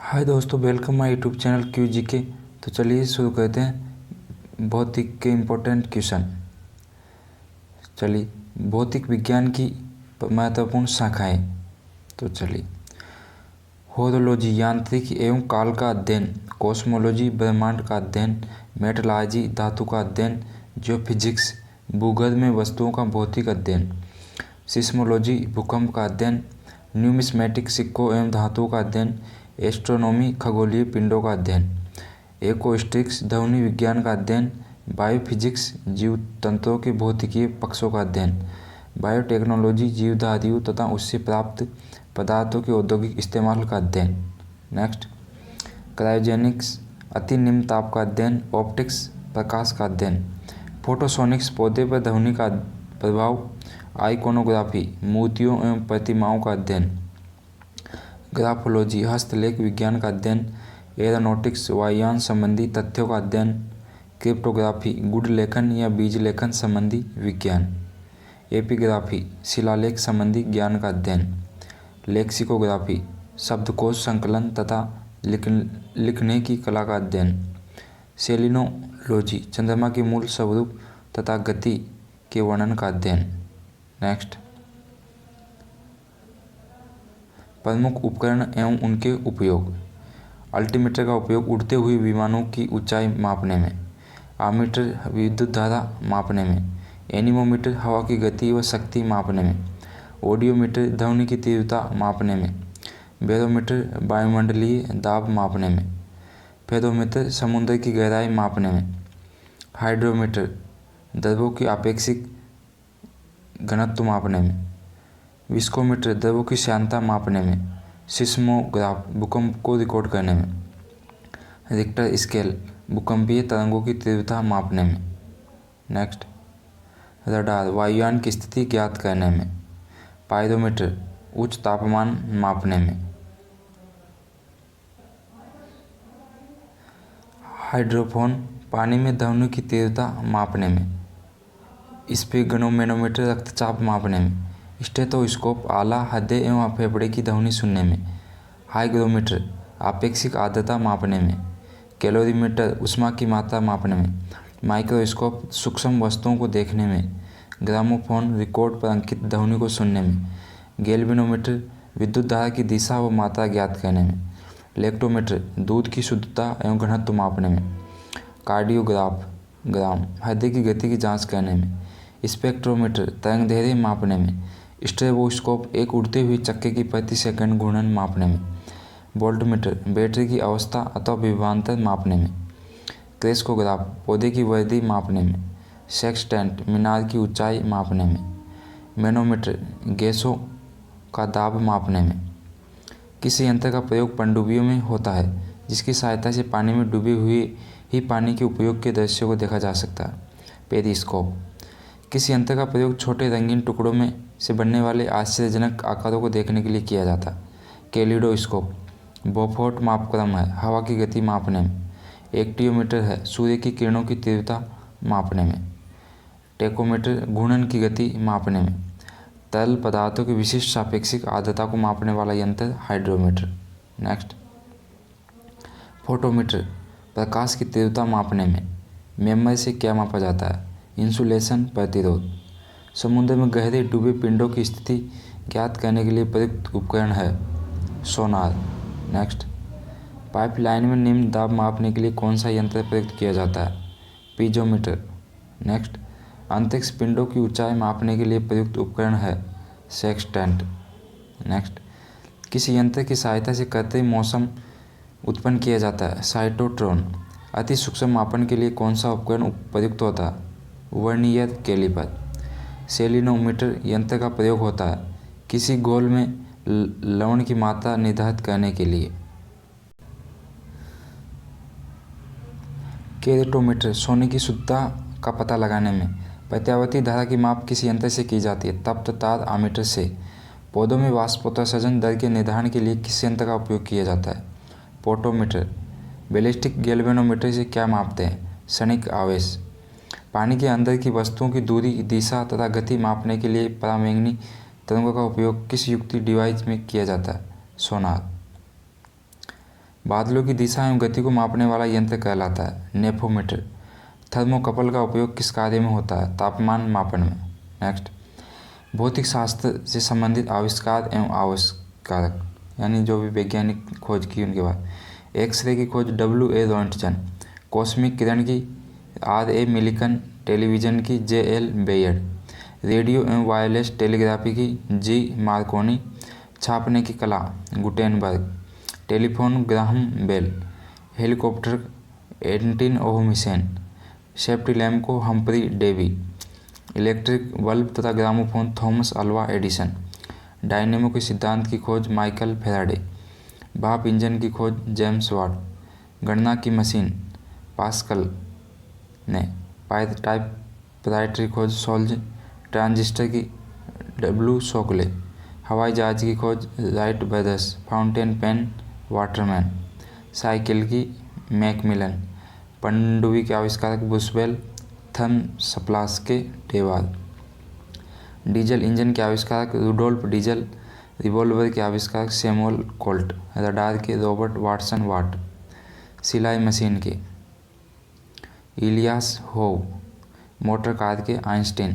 हाय दोस्तों, welcome my YouTube channel क्यू जी के। तो चलिए शुरू करते हैं भौतिक के इम्पोर्टेंट क्वेश्चन। चलिए, भौतिक विज्ञान की महत्वपूर्ण शाखाएं। तो चलिए, होरोलॉजी यांत्रिकी एवं काल का अध्ययन, कॉस्मोलॉजी ब्रह्मांड का अध्ययन, मेटलॉजी धातु का अध्ययन, जियोफिजिक्स भूगर्भ में वस्तुओं का भौतिक अध्ययन, सिस्मोलॉजी भूकंप का अध्ययन, न्यूमिस्मेटिक सिक्कों एवं धातुओं का अध्ययन, एस्ट्रोनॉमी खगोलीय पिंडों का अध्ययन, एक्वास्टिक्स ध्वनि विज्ञान का अध्ययन, बायोफिजिक्स जीव तंत्रों के भौतिकीय पक्षों का अध्ययन, बायोटेक्नोलॉजी जीवधारियों तथा उससे प्राप्त पदार्थों के औद्योगिक इस्तेमाल का अध्ययन। नेक्स्ट, क्रायोजेनिक्स अति निम्न ताप का अध्ययन, ऑप्टिक्स प्रकाश का अध्ययन, फोटोसोनिक्स पौधे पर ध्वनि का प्रभाव, आइकोनोग्राफी मूर्तियों एवं प्रतिमाओं का अध्ययन, ग्राफोलॉजी हस्तलेख विज्ञान का अध्ययन, एरोनॉटिक्स वायुयान संबंधी तथ्यों का अध्ययन, क्रिप्टोग्राफी गुड़ लेखन या बीज लेखन संबंधी विज्ञान, एपिग्राफी शिलालेख संबंधी ज्ञान का अध्ययन, लेक्सिकोग्राफी शब्दकोश संकलन तथा लिखने की कला का अध्ययन, सेलिनोलॉजी चंद्रमा के मूल स्वरूप तथा गति के वर्णन का अध्ययन। नेक्स्ट, प्रमुख उपकरण एवं उनके उपयोग। अल्टीमीटर का उपयोग उड़ते हुए विमानों की ऊंचाई मापने में, आमीटर विद्युत धारा मापने में, एनीमोमीटर हवा की गति व शक्ति मापने में, ऑडियोमीटर ध्वनि की तीव्रता मापने में, बैरोमीटर वायुमंडलीय दाब मापने में, फेरोमीटर समुद्र की गहराई मापने में, हाइड्रोमीटर द्रवों की आपेक्षिक घनत्व मापने में, विस्कोमीटर द्रवों की श्यानता मापने में, सिस्मोग्राफ भूकंप को रिकॉर्ड करने में, रिक्टर स्केल भूकंपीय तरंगों की तीव्रता मापने में। नेक्स्ट, रडार वायुयान की स्थिति ज्ञात करने में, पायरोमीटर उच्च तापमान मापने में, हाइड्रोफोन पानी में ध्वनि की तीव्रता मापने में, स्फिग्नोमेनोमीटर रक्तचाप मापने में, स्टेथोस्कोप आला हृदय एवं फेफड़े की ध्वनि सुनने में, हाइग्रोमीटर आपेक्षिक आर्द्रता मापने में, कैलोरीमीटर ऊष्मा की मात्रा मापने में, माइक्रोस्कोप सूक्ष्म वस्तुओं को देखने में, ग्रामोफोन रिकॉर्ड पर अंकित ध्वनि को सुनने में, गैल्वेनोमीटर विद्युत धारा की दिशा व मात्रा ज्ञात करने में, लेक्टोमीटर दूध की शुद्धता एवं घनत्व मापने में, कार्डियोग्राफ ग्राम हृदय की गति की जाँच करने में, स्पेक्ट्रोमीटर तरंगदैर्घ्य मापने में, स्ट्रेबोस्कोप एक उड़ते हुए चक्के की प्रति सेकंड घूर्णन मापने में, वोल्टमीटर बैटरी की अवस्था अथवा विभवांतर मापने में, क्रेस्कोग्राफ पौधे की वृद्धि मापने में, सेक्सटेंट मीनार की ऊंचाई मापने में, मैनोमीटर गैसों का दाब मापने में। किसी यंत्र का प्रयोग पनडुब्बियों में होता है जिसकी सहायता से पानी में डूबे हुए ही पानी के उपयोग के दृश्यों को देखा जा सकता है, पेरिस्कोप। किसी यंत्र का प्रयोग छोटे रंगीन टुकड़ों में से बनने वाले आश्चर्यजनक आकारों को देखने के लिए किया जाता है, कैलिडोस्कोप बोफोर्ट मापक्रम है हवा की गति मापने में, एक्टियोमीटर है सूर्य की किरणों की तीव्रता मापने में, टेकोमीटर घूर्णन की गति मापने में, तरल पदार्थों की विशिष्ट सापेक्षिक आर्द्रता को मापने वाला यंत्र हाइड्रोमीटर। नेक्स्ट, फोटोमीटर प्रकाश की तीव्रता मापने में। मेमर से क्या मापा जाता है? इंसुलेशन प्रतिरोध। समुद्र में गहरे डूबे पिंडों की स्थिति ज्ञात करने के लिए प्रयुक्त उपकरण है सोनार। नेक्स्ट, पाइपलाइन में निम्न दाब मापने के लिए कौन सा यंत्र प्रयुक्त किया जाता है? पीजोमीटर। नेक्स्ट, अंतरिक्ष पिंडों की ऊंचाई मापने के लिए प्रयुक्त उपकरण है सेक्सटेंट। नेक्स्ट, किसी यंत्र की सहायता से कृत्रिम मौसम उत्पन्न किया जाता है साइटोट्रॉन। अति सूक्ष्म मापन के लिए कौन सा उपकरण प्रयुक्त होता है? Vernier caliper. सेलिनोमीटर यंत्र का प्रयोग होता है किसी घोल में लवण की मात्रा निर्धारित करने के लिए। केरेटोमीटर सोने की शुद्धता का पता लगाने में। प्रत्यावर्ती धारा की माप किसी यंत्र से की जाती है? तप्त तार आमीटर से। पौधों में वाष्पोत्सर्जन दर के निर्धारण के लिए किस यंत्र का उपयोग किया जाता है? पोटोमीटर। बैलिस्टिक गैल्वेनोमीटर से क्या मापते हैं? क्षणिक आवेश। पानी के अंदर की वस्तुओं की दूरी दिशा तथा गति मापने के लिए पराबैंगनी तरंगों का उपयोग किस युक्ति डिवाइस में किया जाता है? सोनार। बादलों की दिशा एवं गति को मापने वाला यंत्र कहलाता है नेफोमीटर। थर्मोकपल का उपयोग किस कार्य में होता है? तापमान मापन में। नेक्स्ट, भौतिक शास्त्र से संबंधित आविष्कार एवं आविष्कारक यानी जो भी वैज्ञानिक खोज की उनके बाद। एक्सरे की खोज W.A. रॉन्टजन, कॉस्मिक किरण की R.A. मिलिकन, टेलीविज़न की J.L. बेयड, रेडियो एवं वायरलेस टेलीग्राफी की G. मार्कोनी, छापने की कला Gutenberg, telephone Graham Bell, helicopter Etienne Oehmichen, safety lamp को हम्फ्री डेवी, इलेक्ट्रिक बल्ब तथा gramophone Thomas Alva Edison, dynamo के सिद्धांत की खोज माइकल फेराडे, भाप इंजन की खोज जेम्स वाट, गणना की मशीन पास्कल ने, टाइपराइटर की खोज सोल्ज, ट्रांजिस्टर की W. शोकले, हवाई जहाज की खोज Wright brothers, fountain pen Waterman, cycle की मैकमिलन, पनडुब्बी के आविष्कारक बुशवेल, थर्मसप्लास के टेवाल, डीजल इंजन के आविष्कारक रुडोल्फ डीजल, रिवॉल्वर के आविष्कारक सैमुअल कोल्ट, रडार के रॉबर्ट वाटसन वाट, सिलाई मशीन के इलियास होव, मोटर कार के आइंस्टीन,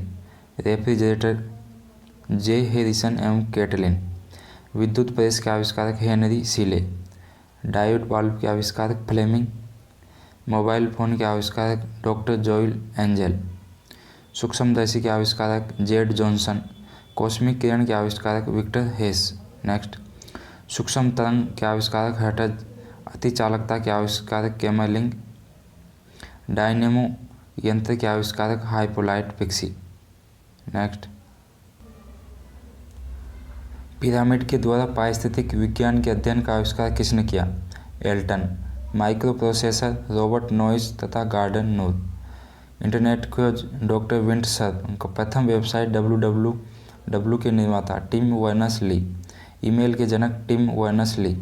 रेफ्रिजरेटर J. हैरिसन एवं कैटलिन, विद्युत प्रेस के आविष्कारक हेनरी सीले, डायोड वाल्व के आविष्कारक फ्लेमिंग, मोबाइल फ़ोन के आविष्कारक डॉक्टर जोइल एंजल, सूक्ष्मदर्शी के आविष्कारक जेड जॉनसन, कॉस्मिक किरण के आविष्कारक विक्टर हेस। नेक्स्ट, सूक्ष्म तरंग के आविष्कारक हर्ट्ज, अति चालकता के आविष्कारक कैमरलिंग, डायनेमो यंत्र के आविष्कारक हाइपोलाइट पिक्सी। नेक्स्ट, पिरामिड के द्वारा पारिस्थितिक विज्ञान के अध्ययन का आविष्कार किसने किया? Elton. Microprocessor Robert Noyce तथा गार्डन नूर। इंटरनेट खोज डॉक्टर विंटसर। उनका प्रथम वेबसाइट www के निर्माता टिम बर्नर्स-ली। ईमेल के जनक टिम बर्नर्स-ली।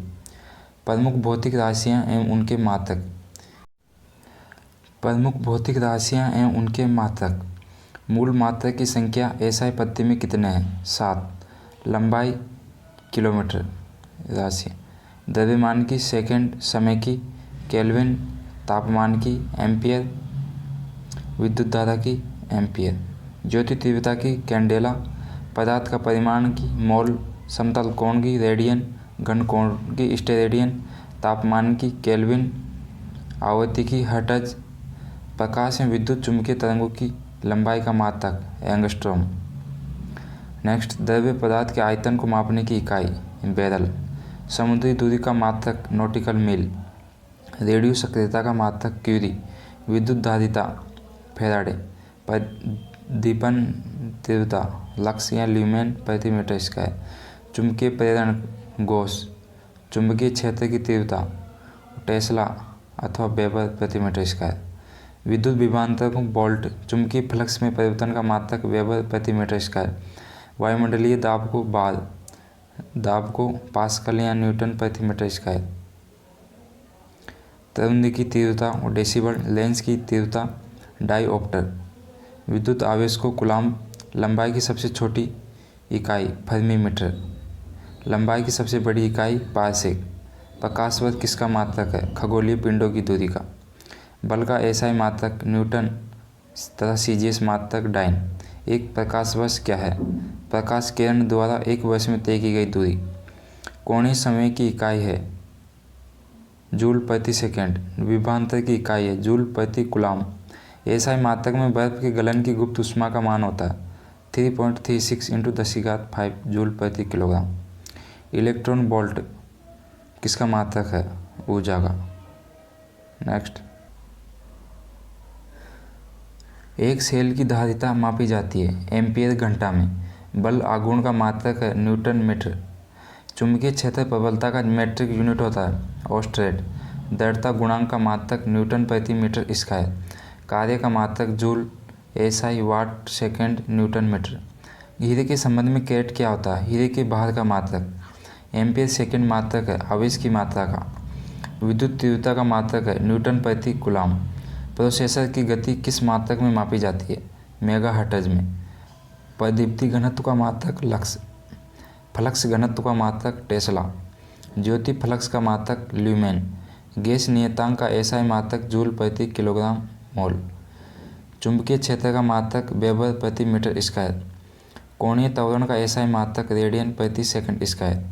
प्रमुख भौतिक राशियाँ एवं उनके मात्रक। प्रमुख भौतिक राशियाँ एवं उनके मात्रक। मूल मात्रक की संख्या SI पत्ती में कितने हैं? 7। लंबाई किलोमीटर राशि। द्रव्यमान की सेकंड, समय की केल्विन, तापमान की एम्पियर, विद्युत धारा की एम्पियर, ज्योति तीव्रता की कैंडेला, पदार्थ का परिमाण की मोल, समतल कोण की रेडियन, घन कोण की स्टेरेडियन, तापमान की केल्विन, आवृत्ति की हर्ट्ज, प्रकाश में विद्युत चुम्बकीय तरंगों की लंबाई का मात्रक एंगस्ट्रॉम। नेक्स्ट, द्रव्य पदार्थ के आयतन को मापने की इकाई बैरल, समुद्री दूरी का मात्रक नॉटिकल मील, रेडियो सक्रियता का मात्रक क्यूरी, विद्युत धारिता फैराडे, प्रदीपन तीव्रता लक्स या ल्यूमेन प्रति मीटर स्क्वायर, चुंबकीय प्रेरण गॉस, चुंबकीय क्षेत्र की तीव्रता टेस्ला अथवा वेबर प्रति मीटर स्क्वायर, विद्युत विभवांतर को वोल्ट, चुंबकीय फ्लक्स में परिवर्तन का मात्रक वेबर प्रति मीटर स्क्वायर, वायुमंडलीय दाब को बार, दाब को पास्कल या न्यूटन प्रति मीटर स्क्वायर, तरंग की तीव्रता और डेसिबल, लेंस की तीव्रता डायऑप्टर, विद्युत आवेश को कूलाम्ब, लंबाई की सबसे छोटी इकाई फर्मी मीटर, लंबाई की सबसे बड़ी इकाई पारसेक, प्रकाश वर्ष किसका मात्रक है? खगोलीय पिंडों की दूरी का, बल का SI मात्रक न्यूटन तथा CGS मात्रक डाइन। एक प्रकाश वर्ष क्या है? प्रकाश किरण द्वारा एक वर्ष में तय की गई दूरी। कोणीय समय की इकाई है जूल प्रति सेकेंड, विभवांतर की इकाई है जूल प्रति कूलाम्ब। SI मात्रक में बर्फ के गलन की गुप्त ऊष्मा का मान होता है 3.36 × 10⁵ जूल प्रति किलोग्राम। इलेक्ट्रॉन वोल्ट किसका मात्रक है? ऊर्जा का। नेक्स्ट, एक सेल की धारिता मापी जाती है एम्पियर घंटा में। बल आघूर्ण का मात्रक है न्यूटन मीटर। चुंबकीय क्षेत्र प्रबलता का मेट्रिक यूनिट होता है ऑस्टेड। दृढ़ता गुणांक का मात्रक न्यूटन प्रति मीटर स्क्वायर। कार्य का मात्रक joule, SI watt second newton metre. हीरे के संबंध में कैरेट क्या होता है? हीरे के भार का मात्रक एम्पियर सेकेंड मात्रक है आवेश की मात्रा का। विद्युत तीव्रता का मात्रक है न्यूटन प्रति कूलाम्ब। प्रोसेसर की गति किस मात्रक में मापी जाती है? मेगाहर्ट्ज में। प्रदीप्ति घनत्व का मात्रक लक्स। फ्लक्स घनत्व का मात्रक टेस्ला। ज्योति फ्लक्स का मात्रक ल्यूमेन। गैस नियतांक का एसआई मात्रक जूल प्रति किलोग्राम मोल। चुंबकीय क्षेत्र का मात्रक वेबर प्रति मीटर स्क्वायर। कोणीय त्वरण का एसआई मात्रक रेडियन प्रति सेकंड स्क्वायर।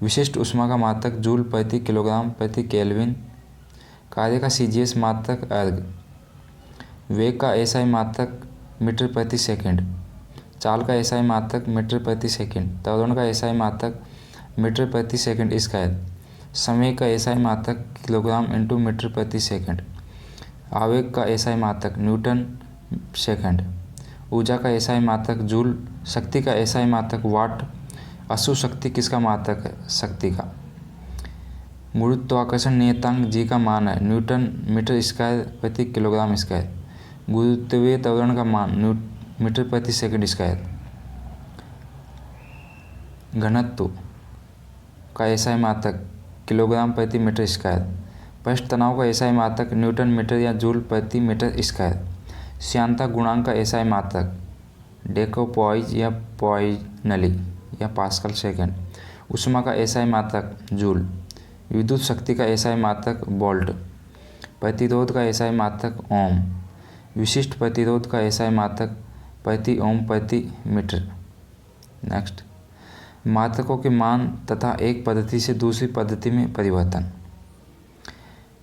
विशिष्ट ऊष्मा का मात्रक जूल प्रति किलोग्राम प्रति केल्विन। कार्य का सीजीएस मात्रक अर्ग। वेग का एसआई मात्रक मीटर प्रति सेकंड। चाल का एसआई मात्रक मीटर प्रति सेकंड। त्वरण का एसआई मात्रक मीटर प्रति सेकंड स्क्वायर। संवेग का एसआई मात्रक किलोग्राम इंटू मीटर प्रति सेकंड। आवेग का एसआई मात्रक न्यूटन सेकंड। ऊर्जा का एसआई मात्रक जूल। शक्ति का एसआई मात्रक वाट। अशुद्ध शक्ति किसका मात्रक है? शक्ति का। गुरुत्वाकर्षण नियतांक जी का मान है न्यूटन मीटर स्क्वायर प्रति किलोग्राम स्क्वायर। गुरुत्वीय त्वरण का मान मीटर प्रति सेकंड स्क्वायर। घनत्व का एसआई मात्रक किलोग्राम प्रति मीटर स्क्वायर। पृष्ठ तनाव का एसआई मात्रक न्यूटन मीटर या जूल प्रति मीटर स्क्वायर। श्यानता गुणांक का एसआई मात्रक डेकोपोइज या पॉइजनली या पास्कल सेकेंड। ऊष्मा का एसआई मात्रक जूल। विद्युत शक्ति का एसआई मात्रक वोल्ट। प्रतिरोध का एसआई मात्रक ओम। विशिष्ट प्रतिरोध का एसआई मात्रक प्रति ओम प्रति मीटर। नेक्स्ट, मात्रकों के मान तथा एक पद्धति से दूसरी पद्धति में परिवर्तन।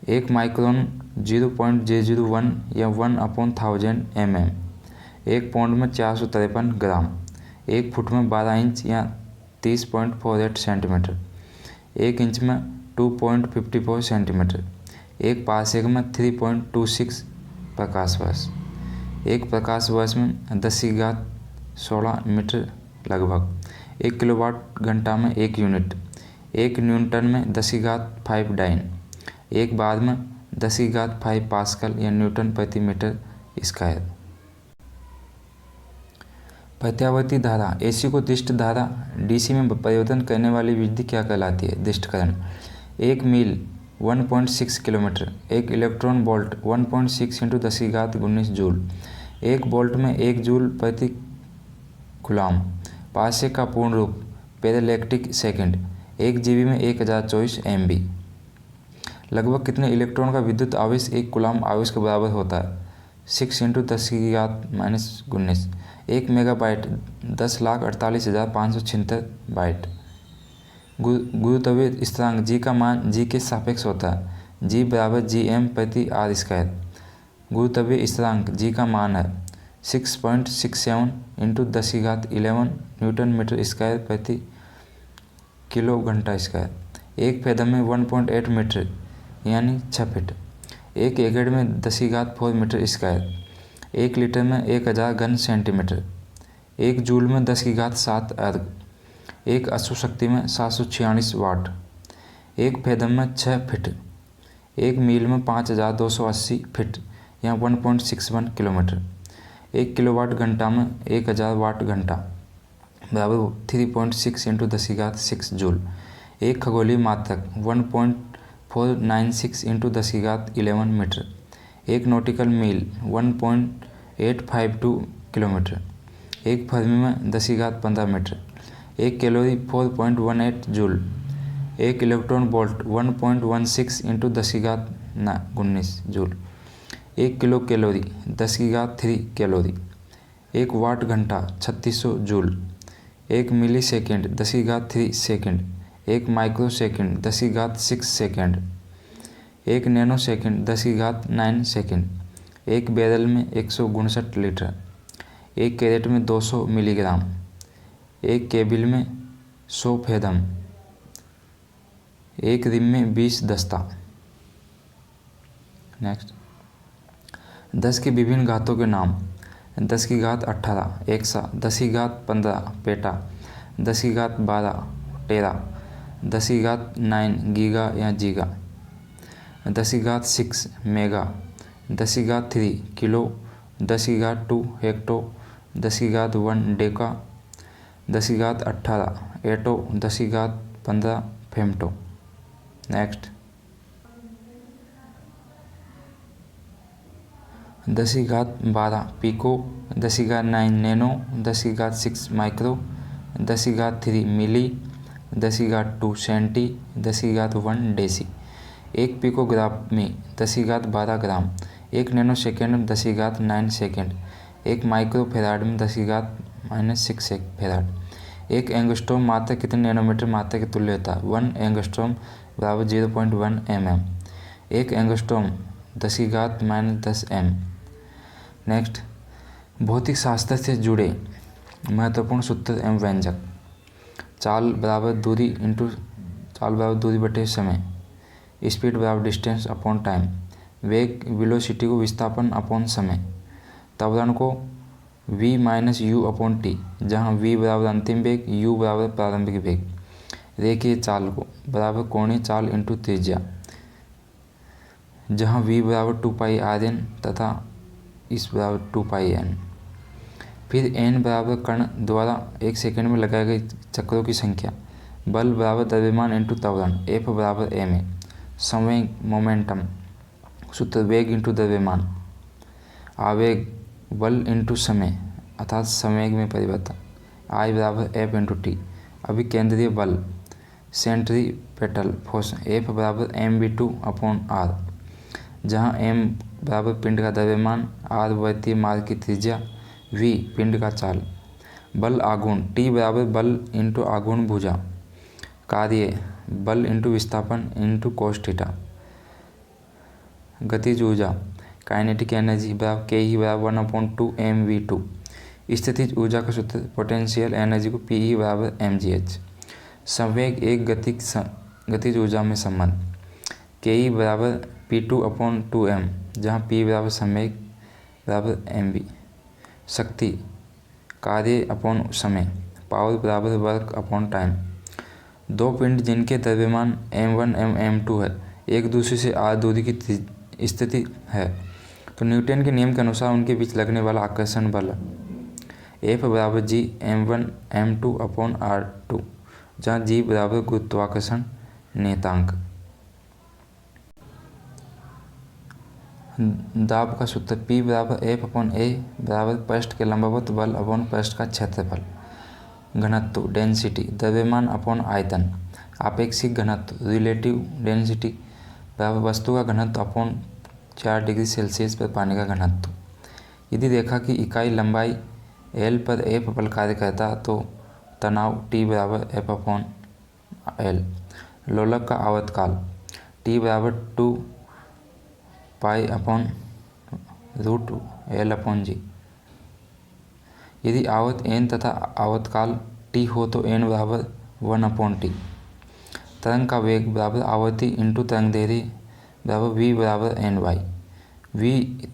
1 माइक्रोन 0.001 या 1/1000 mm। 1 पाउंड में 453 ग्राम। 1 फुट में 12 इंच या 30.48 सेंटीमीटर। 1 इंच में 2.54 सेंटीमीटर। 1 पारसेक में 3.26 प्रकाश वर्ष। 1 प्रकाश वर्ष में 10⁻16 मीटर लगभग। 1 किलोवाट घंटा में 1 यूनिट। 1 न्यूटन में 10⁵ डाइन। 1 बार में 10⁵ पास्कल या न्यूटन प्रति मीटर स्क्वायर। प्रत्यावर्ती धारा एसी को दिष्ट धारा डीसी में परिवर्तन करने वाली विधि क्या कहलाती है? दिष्टकरण। 1 मील 1.6 kilometre. 1 electron volt 1.6 × 10⁻19 joule. 1 volt में 1 जूल प्रति कूलॉम। पारसेक का पूर्ण रूप पैरालैक्टिक सेकंड। 1 जीबी में 1024 MB। लगभग कितने इलेक्ट्रॉन का विद्युत आवेश 1 कूलॉम आवेश के बराबर होता है? 6 × 10⁻19। 1 मेगाबाइट 10,48,576 बाइट। गुरुत्वीय स्थिरांक जी का मान जी के सापेक्ष होता है। जी बराबर GM प्रति आर स्क्वायर। गुरुत्वीय स्थिरांक जी का मान है 6.67 × 10⁻11 न्यूटन मीटर स्क्वायर प्रति किलो घंटा स्क्वायर। 1 फेदम में 1.8 मीटर यानी 6 फीट। 1 एकड़ में 10⁻4 मीटर स्क्वायर। 1 लीटर में 1000 घन सेंटीमीटर। 1 जूल में 10⁻7 अर्ग। 1 अशुद्ध शक्ति में 746 वाट। 1 फेदम में 6 फीट। 1 मील में 5280 फीट या 1.61 किलोमीटर। 1 किलोवाट घंटा में 1000 वाट घंटा बराबर 3.6 × 10⁻6 जूल। 1 खगोलीय मात्रक 1.496 × 10⁻11 metre. 1 nautical mile 1.852 kilometre. 1 fermi में 10⁻15 metre. 1 calorie 4.18 joule. 1 electron volt 1.16 × 10⁻19 joule. 1 kilo calorie 10⁻3 calorie. 1 watt घंटा 3600 joule. 1 milli second 10⁻3 second. 1 micro second 10⁻6 second. 1 nano second 10⁻9 second. 1 barrel में 159 लीटर। 1 कैरेट में 200 मिलीग्राम। 1 केबिल में 100 फेदम। 1 rim में 20 दस्ता। Next, 10 की विभिन्न घातों के नाम। 10⁻18 एक्सा। 10⁻15 पेटा। 10⁻12 टेरा। 10⁻9 गीगा या giga. 10⁻6 mega. 10⁻3 kilo. 10⁻2 hecto. 10⁻1 deca. 10⁻18 atto. 10⁻15 femto. Next, 10⁻12 pico. 10⁻9 nano. 10⁻6 micro. 10⁻3 milli. 10⁻2 centi. 10⁻1 deci. 1 picogram में 10⁻12 ग्राम, 1 नैनो सेकेंड में 10�9 सेकेंड, 1 माइक्रो फेराड में 10⁻6 फेराड। 1 एंगस्ट्रॉम मात्रक कितने नैनोमीटर मात्रक के तुल्य होता है? 1 एंगस्ट्रॉम बराबर 0.1 mm। 1 angstrom 10⁻10 m। नेक्स्ट, भौतिक शास्त्र से जुड़े महत्वपूर्ण सूत्र एवं व्यंजक। चाल बराबर दूरी बटे समय, स्पीड बराबर डिस्टेंस अपॉन टाइम, वेग वेलोसिटी को विस्थापन अपॉन समय, त्वरण को v minus you upon T, जहाँ v बराबर अंतिम वेग, u बराबर प्रारंभिक वेग। रेखीय चाल को बराबर कोणीय चाल इंटू त्रिज्या, जहाँ v बराबर 2πrn तथा इस बराबर 2πn। फिर n बराबर कण द्वारा 1 सेकंड में लगाए गए चक्रों की संख्या। बल बराबर द्रव्यमान इंटू त्वरण, F बराबर ma। संवेग मोमेंटम सूत्र वेग इंटू द्रव्यमान। आवेग बल इंटू समय अर्थात संवेग में परिवर्तन, I बराबर F इंटू टी। अभिकेंद्रीय बल सेंट्रीपेटल फोर्स, F बराबर mv2 अपॉन r, जहाँ m बराबर पिंड का द्रव्यमान, r वृत्तीय मार्ग की त्रिज्या, v पिंड का चाल। बल आघूर्ण T बराबर बल इंटू आघूर्ण भुजा। कार्य बल इंटू विस्थापन इंटू कोस थीटा। गतिज ऊर्जा काइनेटिक एनर्जी बराबर ke बराबर 1/2 mv2। स्थितिज ऊर्जा का सूत्र पोटेंशियल एनर्जी को Pe बराबर mgh। संवेग एक गतिज ऊर्जा में संबंध, ke बराबर p2/2m, जहाँ p बराबर संवेग बराबर mv। शक्ति कार्य अपॉन समय, पावर बराबर वर्क अपॉन टाइम। दो पिंड जिनके द्रव्यमान m1 एवं m2 है, एक दूसरे से r दूरी की स्थिति है, तो न्यूटन के नियम के अनुसार उनके बीच लगने वाला आकर्षण बल F बराबर g m1 m2 upon r2, जहाँ g बराबर गुरुत्वाकर्षण नियतांक। दाब का सूत्र P बराबर F अपॉन A बराबर पृष्ठ के लंबवत बल अपॉन पृष्ठ का क्षेत्रफल। घनत्व डेंसिटी द्रव्यमान अपॉन आयतन। आपेक्षिक घनत्व रिलेटिव डेंसिटी बराबर वस्तु का घनत्व अपॉन 4 डिग्री सेल्सियस पर पानी का घनत्व। यदि रेखा की इकाई लंबाई L पर F बल कार्य करता तो तनाव T बराबर F अपॉन L। लोलक का आवर्तकाल T बराबर 2π अपॉन √L अपॉन g। यदि आवर्त n तथा आवर्तकाल t हो तो n बराबर 1 अपॉन टी। तरंग का वेग बराबर आवर्ती इंटू तरंग दैर्ध्य बराबर v बराबर ny। v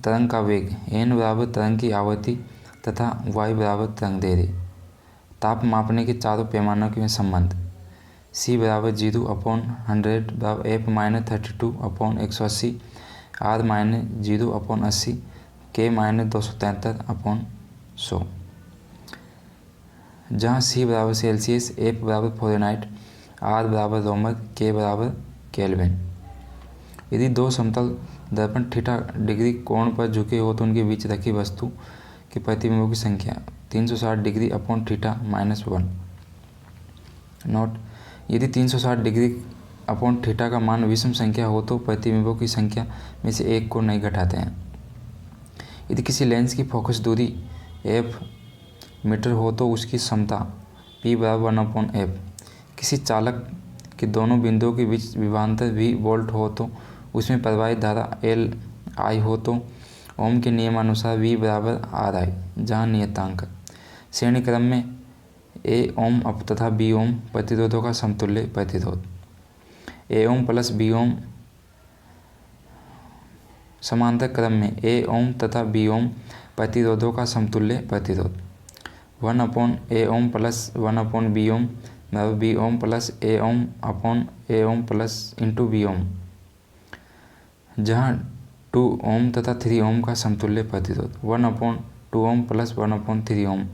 तरंग का वेग, n बराबर तरंग की आवर्ती तथा y बराबर तरंग दैर्ध्य। ताप मापने के चारों पैमानों के संबंध, c बराबर 0 अपॉन 100 बराबर f minus 32 upon 180, r minus 0 upon 80, k minus 273 upon 100। जहाँ c बराबर सेल्सियस, f बराबर फ़ारेनहाइट, r बराबर रोमन, k बराबर केल्विन। यदि दो समतल दर्पण थीटा डिग्री कोण पर झुके हो तो उनके बीच रखी वस्तु के प्रतिबिंबों की संख्या 360 डिग्री अपॉन थीटा -1। नोट, यदि 360 डिग्री अपॉन थीटा का मान विषम संख्या हो तो प्रतिबिंबों की संख्या में से एक को नहीं घटाते हैं। यदि किसी लेंस की फोकस दूरी f मीटर हो तो उसकी समता P बराबर 1/f। किसी चालक के दोनों बिंदुओं के बीच विभवांतर V वोल्ट हो तो उसमें प्रवाहित धारा L I हो तो ओम के नियमानुसार V बराबर RI, जहाँ नियतांक श्रेणी क्रम में A ओम तथा B ओम प्रतिरोधों का समतुल्य प्रतिरोध। A ओम प्लस B ओम समांतर क्रम में A ओम तथा B ओम प्रतिरोधों का समतुल्य प्रतिरोध। 1/A ohm plus 1/B ohm बराबर B ohm plus A ohm upon A ohm plus into B ohm, जहाँ 2 ओम तथा 3 ओम का समतुल्य प्रतिरोध। 1/2 ओम प्लस 1/3 ओम,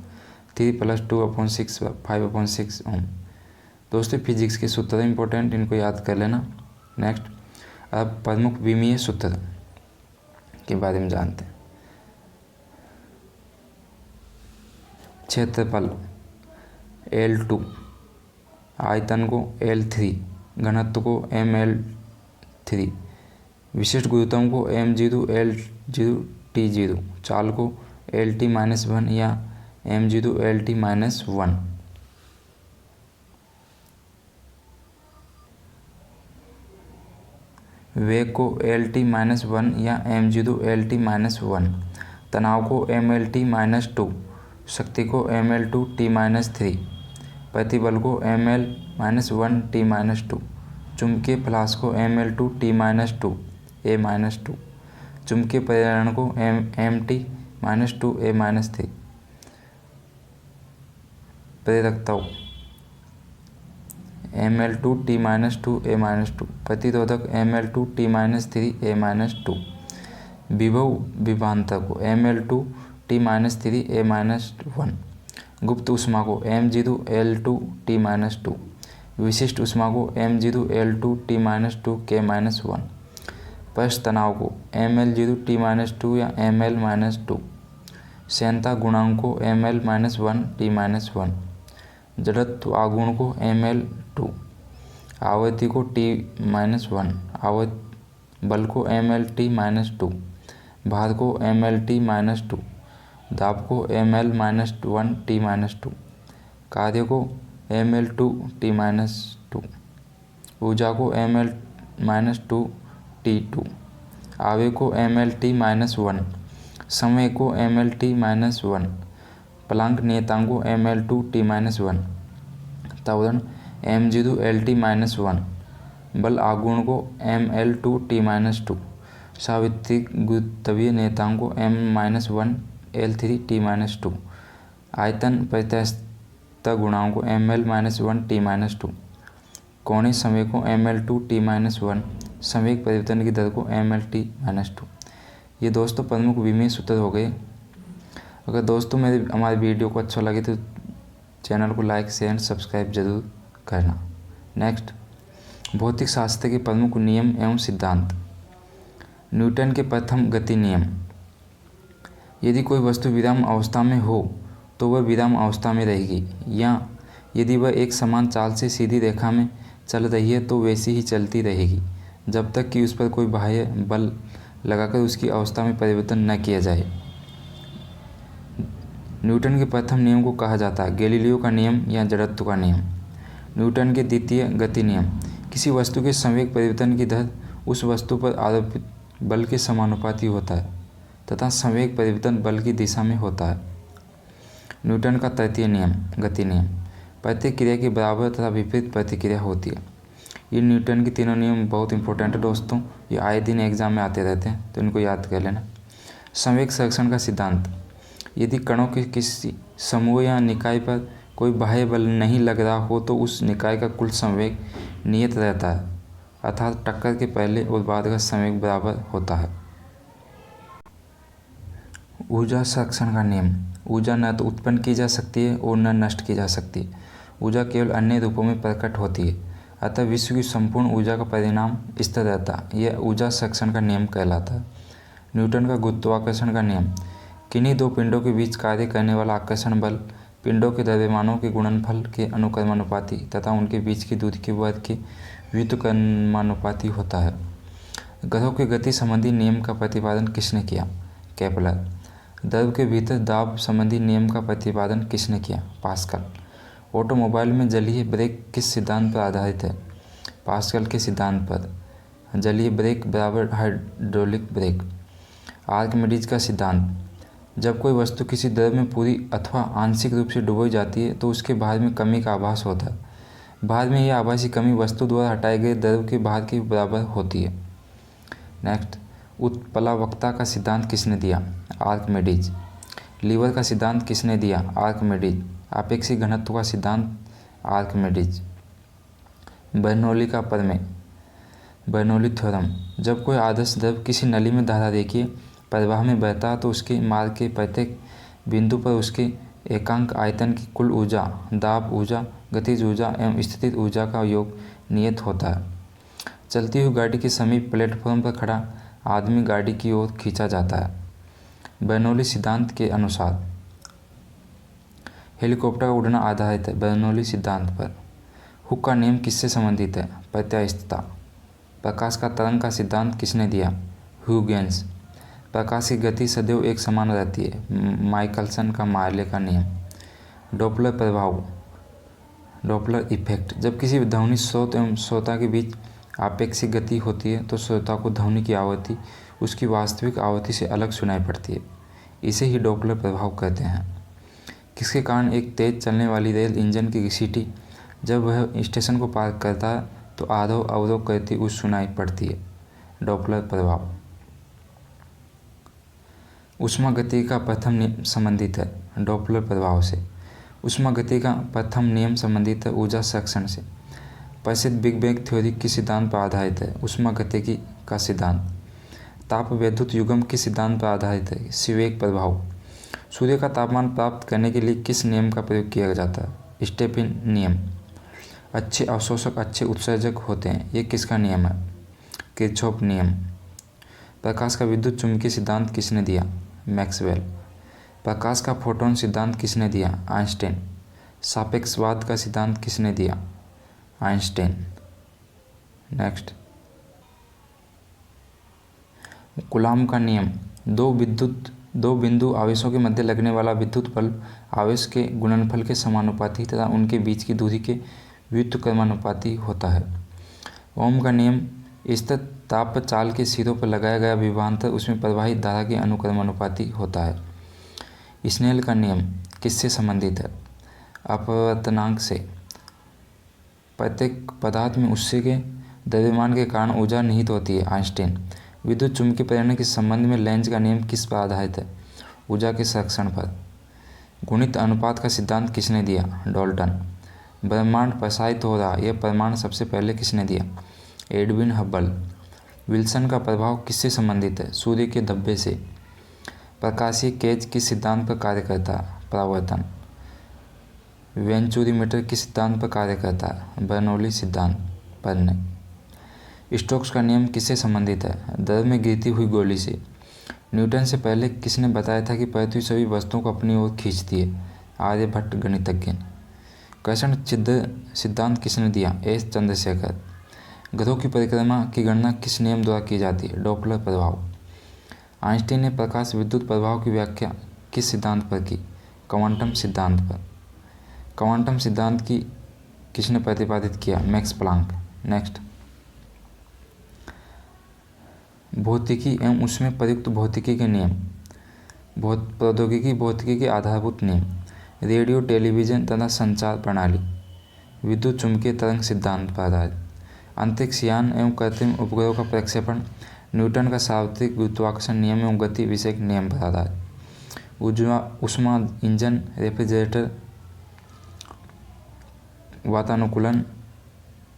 3 प्लस 2/6 5/6 ओम। दोस्तों, फिजिक्स के सूत्र इंपॉर्टेंट, इनको याद कर लेना। नेक्स्ट, अब प्रमुख विमीय सूत्र के बारे में जानते हैं। क्षेत्रफल L2, आयतन को L3, घनत्व को mL 3। विशिष्ट गुरुत्वाकर्षण को m0 l0 t0, चाल को lt-1 या m0 lt-1। वेग को lt-1 या m0 lt-1। तनाव को mlt-2, शक्ति को ml2t-3, प्रतिबल को ml-1t-2, चुंबकीय फ्लास को ml2t-2 a-2, चुंबकीय परिवहन को mt-2 a-3, प्रेरकता ml2t-2 a-2, प्रतिरोधक ml2t-3 a-2, विभव विभवांतर को ml2t-3 a-1, गुप्त ऊष्मा को m0 l2t-2, विशिष्ट ऊष्मा को m0 l2t-2 k-1, पृष्ठ तनाव को ml0t-2 या ml-2, श्यानता गुणांक को ml-1t-1, जड़त्व आघूर्ण को ml2, आवृत्ति को t-1, आवृत्ति बल को mlt-2, भार को mlt-2, दाब को ml-1t-2, कार्य को ml2t-2, ऊर्जा को ml-2t2, आवेग को mlt-1, समय को mlt-1, प्लांक नियतांक को ml2t-1, त्वरण m0 lt-1, बल आघूर्ण को ml2t-2, सावित्रिक गुरुत्वीय नियतांक को m-1 l3t-2, आयतन प्रत्यास्थता गुणांक को ml-1t-2, कोणीय संवेग को ml2t-1, संवेग परिवर्तन की दर को mlt-2। ये दोस्तों प्रमुख विमीय सूत्र हो गए। अगर दोस्तों हमारे वीडियो को अच्छा लगे तो चैनल को लाइक शेयर एंड सब्सक्राइब जरूर करना। नेक्स्ट, भौतिक शास्त्र के प्रमुख नियम एवं सिद्धांत। न्यूटन के प्रथम गति नियम। यदि कोई वस्तु विराम अवस्था में हो तो वह विराम अवस्था में रहेगी, या यदि वह एक समान चाल से सीधी रेखा में चल रही है तो वैसी ही चलती रहेगी जब तक कि उस पर कोई बाह्य बल लगाकर उसकी अवस्था में परिवर्तन न किया जाए। न्यूटन के प्रथम नियम को कहा जाता है गैलीलियो का नियम या जड़त्व का नियम। न्यूटन के द्वितीय गति नियम। किसी वस्तु के संवेग परिवर्तन की दर उस वस्तु पर आरोपित बल के समानुपाती होता है तथा संवेग परिवर्तन बल की दिशा में होता है। न्यूटन का तृतीय नियम गति नियम। प्रत्येक क्रिया के बराबर तथा विपरीत प्रतिक्रिया होती है। ये न्यूटन के तीनों नियम बहुत इंपॉर्टेंट है दोस्तों, ये आए दिन एग्जाम में आते रहते हैं तो इनको याद कर लेना। संवेग संरक्षण का सिद्धांत। यदि कणों के किसी समूह या निकाय पर कोई बाह्य बल नहीं लग रहा हो तो उस निकाय का कुल संवेग नियत रहता है, अर्थात टक्कर के पहले और बाद का संवेग बराबर होता है। ऊर्जा संरक्षण का नियम। ऊर्जा न तो उत्पन्न की जा सकती है और न नष्ट की जा सकती है। ऊर्जा केवल अन्य रूपों में प्रकट होती है, अतः विश्व की संपूर्ण ऊर्जा का परिणाम स्थिर रहता है। यह ऊर्जा संरक्षण का नियम कहलाता है। न्यूटन का गुरुत्वाकर्षण का नियम। किन्हीं दो पिंडों के बीच कार्य करने वाला आकर्षण बल पिंडों के द्रव्यमानों के गुणनफल के अनुक्रमानुपाती तथा उनके बीच की दूरी के वर्ग के व्युत्क्रमानुपाती होता है। ग्रहों की गति संबंधी नियम का प्रतिपादन किसने किया? केपलर। द्रव के भीतर दाब संबंधी नियम का प्रतिपादन किसने किया? पास्कल। ऑटोमोबाइल में जलीय ब्रेक किस सिद्धांत पर आधारित है? पास्कल के सिद्धांत पर। जलीय ब्रेक बराबर हाइड्रोलिक ब्रेक। आर्किमिडीज का सिद्धांत। जब कोई वस्तु किसी द्रव में पूरी अथवा आंशिक रूप से डुबोई जाती है तो उसके भार में कमी का आभास होता है। भार में यह आभासी कमी वस्तु द्वारा हटाए गए द्रव के भार के बराबर होती है। नेक्स्ट, उत्प्लावकता का सिद्धांत किसने दिया? आर्किमिडीज। लीवर का सिद्धांत किसने दिया? आर्किमिडीज। आपेक्षिक घनत्व का सिद्धांत आर्किमिडीज। बर्नौली का प्रमेय, बर्नौली थ्योरम। जब कोई आदर्श द्रव किसी नली में धारा रेखीय प्रवाह में बहता है तो उसके मार्ग के प्रत्येक बिंदु पर उसके एकांक आयतन की कुल ऊर्जा, दाब ऊर्जा, गतिज ऊर्जा एवं स्थितिज ऊर्जा का योग नियत होता है। चलती हुई गाड़ी के समीप प्लेटफॉर्म पर खड़ा आदमी गाड़ी की ओर खींचा जाता है। बर्नौली सिद्धांत के अनुसार हेलीकॉप्टर का उड़ना आधारित है बर्नौली सिद्धांत पर। हुक का नियम किससे संबंधित है? प्रत्यास्थता। प्रकाश का तरंग का सिद्धांत किसने दिया? ह्यूजेंस। प्रकाश की गति सदैव एक समान रहती है, माइकलसन का मार्ले का नियम। डॉपलर प्रभाव, डॉपलर इफेक्ट। जब किसी ध्वनि स्रोत एवं श्रोता के बीच आपेक्षिक गति होती है तो श्रोता को ध्वनि की आवृत्ति उसकी वास्तविक आवृत्ति से अलग सुनाई पड़ती है। इसे ही डॉपलर प्रभाव कहते हैं। किसके कारण एक तेज चलने वाली रेल इंजन की घसीटी जब वह स्टेशन को पार करता है तो आरोह अवरोह करती उस सुनाई पड़ती है? डॉपलर प्रभाव। ऊष्मागतिकी का प्रथम नियम संबंधित है डॉपलर प्रभाव से। ऊष्मागतिकी का प्रथम नियम संबंधित है ऊर्जा संरक्षण से। प्रसिद्ध बिग बैंग थ्योरी किस सिद्धांत पर आधारित है? ऊष्मागतिकी का सिद्धांत। ताप वैद्युत युग्म किस सिद्धांत पर आधारित है? संवेग प्रभाव। सूर्य का तापमान प्राप्त करने के लिए किस नियम का प्रयोग किया जाता है? स्टेफिन नियम। अच्छे अवशोषक अच्छे उत्सर्जक होते हैं, ये किसका नियम है? किरचॉफ नियम। प्रकाश का विद्युत चुंबकीय सिद्धांत किसने दिया? मैक्सवेल। प्रकाश का फोटोन सिद्धांत किसने दिया? आइंस्टाइन। सापेक्षवाद का सिद्धांत किसने दिया? आइंस्टाइन। नेक्स्ट, कूलाम का नियम। दो बिंदु आवेशों के मध्य लगने वाला विद्युत बल आवेश के गुणनफल के समानुपाती तथा उनके बीच की दूरी के व्युत्क्रमानुपाती होता है। ओम का नियम। स्थिर ताप चाल के सिरों पर लगाया गया विभवांतर उसमें प्रवाहित धारा के अनुक्रमानुपाती होता है। स्नेल का नियम किससे संबंधित है? अपवर्तनांक से। प्रत्येक पदार्थ में उससे के द्रव्यमान के कारण ऊर्जा निहित होती है। आइंस्टाइन। विद्युत चुम्बकीय प्रेरण के संबंध में लेंज का नियम किस पर आधारित है? ऊर्जा के संरक्षण पर। गुणित अनुपात का सिद्धांत किसने दिया? डाल्टन। ब्रह्मांड प्रसारित हो रहा, यह प्रमाण सबसे पहले किसने दिया? Edwin Hubble. विल्सन का प्रभाव किससे संबंधित है? सूर्य के धब्बे से। प्रकाशीय केज किस सिद्धांत पर कार्य करता है? परावर्तन। वेंचुरीमीटर किस सिद्धांत पर कार्य करता है? बर्नौली सिद्धांत पर नहीं। स्टोक्स का नियम किससे संबंधित है? द्रव में गिरती हुई गोली से। न्यूटन से पहले किसने बताया था कि पृथ्वी सभी वस्तुओं को अपनी ओर खींचती है? आर्यभट्ट गणितज्ञ। कर्षण छिद्र सिद्धांत किसने दिया? एस चंद्रशेखर। ग्रहों की परिक्रमा की गणना किस नियम द्वारा की जाती है? डॉपलर प्रभाव। आइंस्टीन ने प्रकाश विद्युत प्रभाव की व्याख्या किस सिद्धांत पर की? क्वांटम सिद्धांत पर। क्वांटम सिद्धांत की किसने प्रतिपादित किया? Max Planck. नेक्स्ट, भौतिकी एवं उसमें प्रयुक्त भौतिकी के नियम। प्रौद्योगिकी भौतिकी के आधारभूत नियम। रेडियो, टेलीविजन तथा संचार प्रणाली। विद्युत चुम्बकीय तरंग सिद्धांत पर आधारित। अंतरिक्ष यान एवं कृत्रिम उपग्रहों का प्रक्षेपण न्यूटन का सार्वत्रिक गुरुत्वाकर्षण नियम एवं गति विषयक नियम पर आधारित। ऊष्मा इंजन, रेफ्रिजरेटर, वातानुकूलन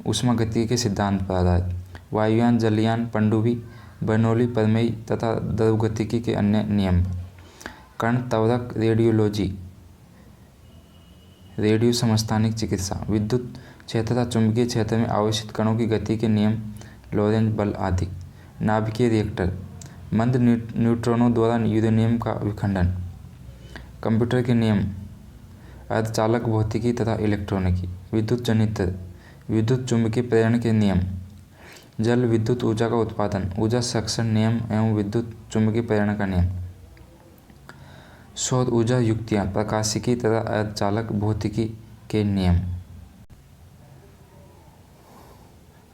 ऊष्मागतिकी के सिद्धांत पर आधारित। वायुयान, जलयान, पनडुब्बी, बर्नौली प्रमेय तथा द्रवगतिकी के अन्य नियम। कण त्वरक रेडियोलॉजी, रेडियो समस्थानिक चिकित्सा। विद्युत क्षेत्र तथा चुंबकीय क्षेत्र में आवेशित कणों की गति के नियम, लॉरेंज बल आदि। नाभिकीय रिएक्टर, मंद न्यूट्रॉनों द्वारा यूरेनियम का विखंडन। कंप्यूटर के नियम, अर्धचालक भौतिकी तथा इलेक्ट्रॉनिकी। विद्युत जनित्र, विद्युत चुम्बकीय प्रेरण के नियम। जल विद्युत ऊर्जा का उत्पादन, ऊर्जा संरक्षण नियम एवं विद्युत चुम्बकीय प्रेरण का नियम। सौर ऊर्जा युक्तियाँ, प्रकाशिकी तथा अर्धचालक भौतिकी के नियम।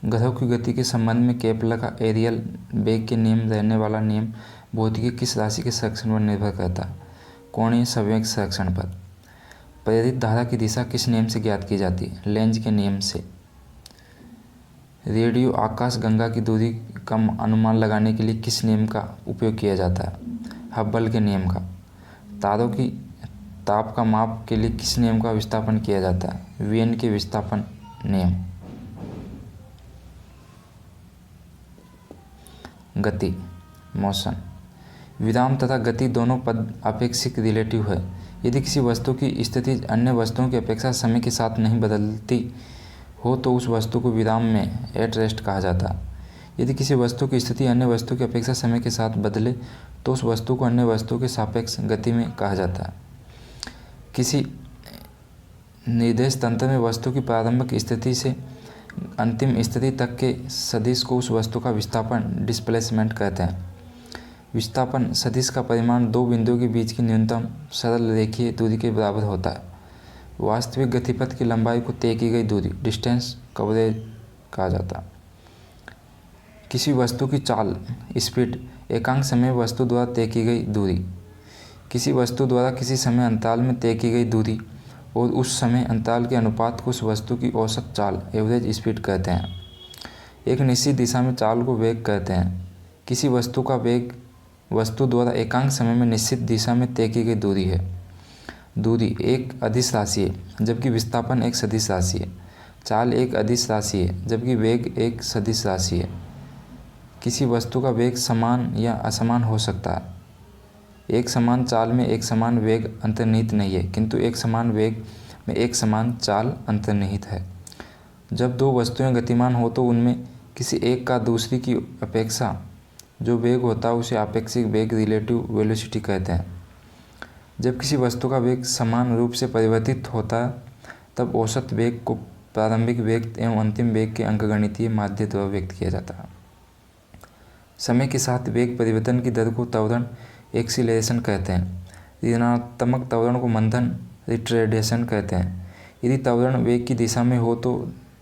ग्रहों की गति के संबंध में केपलर का एरियल वेग के नियम रहने वाला नियम भौतिकी किस राशि के संरक्षण पर निर्भर करता है? कोणीय संवेग संरक्षण पर। प्रेरित धारा की दिशा किस नियम से ज्ञात की जाती है? लेंज के नियम से। रेडियो आकाश गंगा की दूरी का अनुमान लगाने के लिए किस नियम का उपयोग किया जाता है? हब्बल के नियम का। तारों की ताप का माप के लिए किस नियम का विस्थापन किया जाता है? वीएन के विस्थापन नियम। गति, मोशन। विराम तथा गति दोनों पद अपेक्षिक रिलेटिव है। यदि किसी वस्तु की स्थिति अन्य वस्तुओं की अपेक्षा समय के साथ नहीं बदलती हो तो उस वस्तु को विराम में एट रेस्ट कहा जाता है। यदि किसी वस्तु की स्थिति अन्य वस्तु की अपेक्षा समय के साथ बदले तो उस वस्तु को अन्य वस्तु के सापेक्ष गति में कहा जाता है। किसी निर्देश तंत्र में वस्तु की प्रारंभिक स्थिति से अंतिम स्थिति तक के सदिश को उस वस्तु का विस्थापन डिस्प्लेसमेंट कहते हैं। विस्थापन सदिश का परिमाण दो बिंदुओं के बीच की न्यूनतम सरल रेखीय दूरी के बराबर होता है। वास्तविक गतिपथ की लंबाई को तय की गई दूरी डिस्टेंस कवरेज कहा जाता है। किसी वस्तु की चाल स्पीड एकांक समय वस्तु द्वारा तय की गई दूरी। किसी वस्तु द्वारा किसी समय अंतराल में तय की गई दूरी और उस समय अंतराल के अनुपात को उस वस्तु की औसत चाल एवरेज स्पीड कहते हैं। एक निश्चित दिशा में चाल को वेग कहते हैं। किसी वस्तु का वेग वस्तु द्वारा एकांक समय में निश्चित दिशा में तय की गई दूरी है। दूरी एक अदिश राशि है जबकि विस्थापन एक सदिश राशि है। चाल एक अदिश राशि है जबकि वेग एक सदिश राशि है। किसी वस्तु का वेग समान या असमान हो सकता है। एक समान चाल में एक समान वेग अंतर्निहित नहीं है, किंतु एक समान वेग में एक समान चाल अंतर्निहित है। जब दो वस्तुएं गतिमान हो तो उनमें किसी एक का दूसरी की अपेक्षा जो वेग होता है उसे आपेक्षिक वेग रिलेटिव वेलोसिटी कहते हैं। जब किसी वस्तु का वेग समान रूप से परिवर्तित होता है तब औसत वेग को प्रारंभिक वेग एवं अंतिम वेग के अंकगणितीय माध्य द्वारा व्यक्त किया जाता है। समय के साथ वेग परिवर्तन की दर को त्वरण एक्सीलरेशन कहते हैं। ऋणात्मक त्वरण को मंथन रिट्रेडेशन कहते हैं। यदि त्वरण वेग की दिशा में हो तो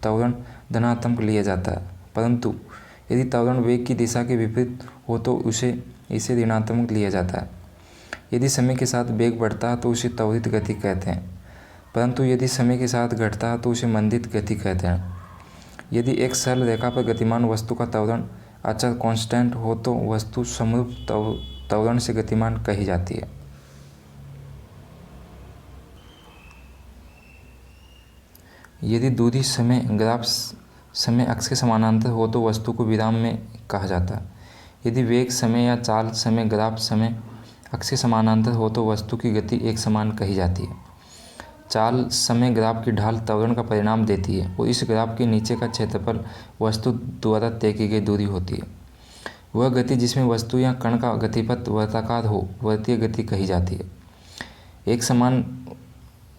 त्वरण धनात्मक लिया जाता है, परंतु यदि त्वरण वेग की दिशा के विपरीत हो तो इसे ऋणात्मक लिया जाता है। यदि समय के साथ वेग बढ़ता है तो उसे त्वरित गति कहते हैं, परंतु यदि समय के साथ घटता है तो उसे मंदित गति कहते हैं। यदि एक सरल रेखा पर गतिमान वस्तु का त्वरण अचर कांस्टेंट हो तो वस्तु समरूप त्वरण से गतिमान कही जाती है। यदि दूरी समय ग्राफ समय अक्ष के समानांतर हो तो वस्तु को विराम में कहा जाता है। यदि वेग समय या चाल समय ग्राफ समय अक्ष के समानांतर हो तो वस्तु की गति एक समान कही जाती है। चाल समय ग्राफ की ढाल त्वरण का परिणाम देती है और इस ग्राफ के नीचे का क्षेत्रफल वस्तु द्वारा तय की गई दूरी होती है। वह गति जिसमें वस्तु या कण का गतिपथ वर्ताकार हो वर्तीय गति कही जाती है। एक समान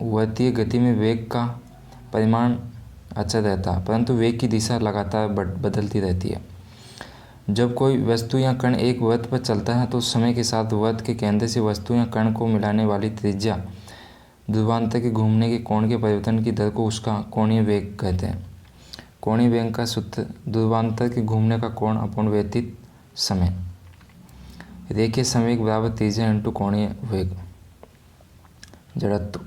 वर्तीय गति में वेग का परिमाण अचर रहता है, परंतु वेग की दिशा लगातार बदलती रहती है। जब कोई वस्तु या कण एक वृत्त पर चलता है तो समय के साथ वृत्त के केंद्र से वस्तु या कण को मिलाने वाली त्रिज्या ध्रुवांतर के घूमने के कोण के परिवर्तन की दर को उसका कोणीय वेग कहते हैं। कोणीय वेग का सूत्र ध्रुवांतर के घूमने का कोण अपॉन व्यतीत समय। रेखीय संवेग बराबर त्रिज्या इंटू कोणीय वेग। जड़त्व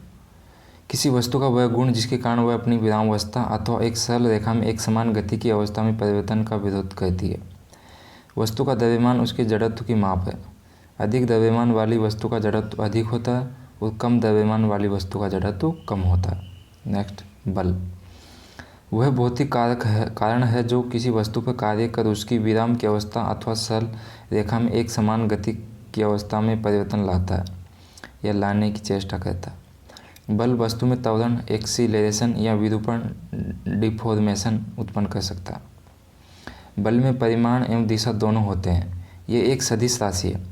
किसी वस्तु का वह गुण जिसके कारण वह अपनी विरामावस्था अथवा एक सरल रेखा में एक समान गति की अवस्था में परिवर्तन का विरोध करती है। वस्तु का द्रव्यमान उसके जड़त्व की माप है। अधिक द्रव्यमान वाली वस्तु का जड़त्व अधिक होता है और कम द्रव्यमान वाली वस्तु का जड़त्व कम होता है। नेक्स्ट, बल वह भौतिक कारण है जो किसी वस्तु पर कार्य कर उसकी विराम की अवस्था अथवा सरल रेखा में एक समान गति की अवस्था में परिवर्तन लाता है या लाने की चेष्टा करता है। बल वस्तु में त्वरण एक्सीलरेशन या विरूपण डिफॉर्मेशन उत्पन्न कर सकता है। बल में परिमाण एवं दिशा दोनों होते हैं। ये एक सदिश राशि है।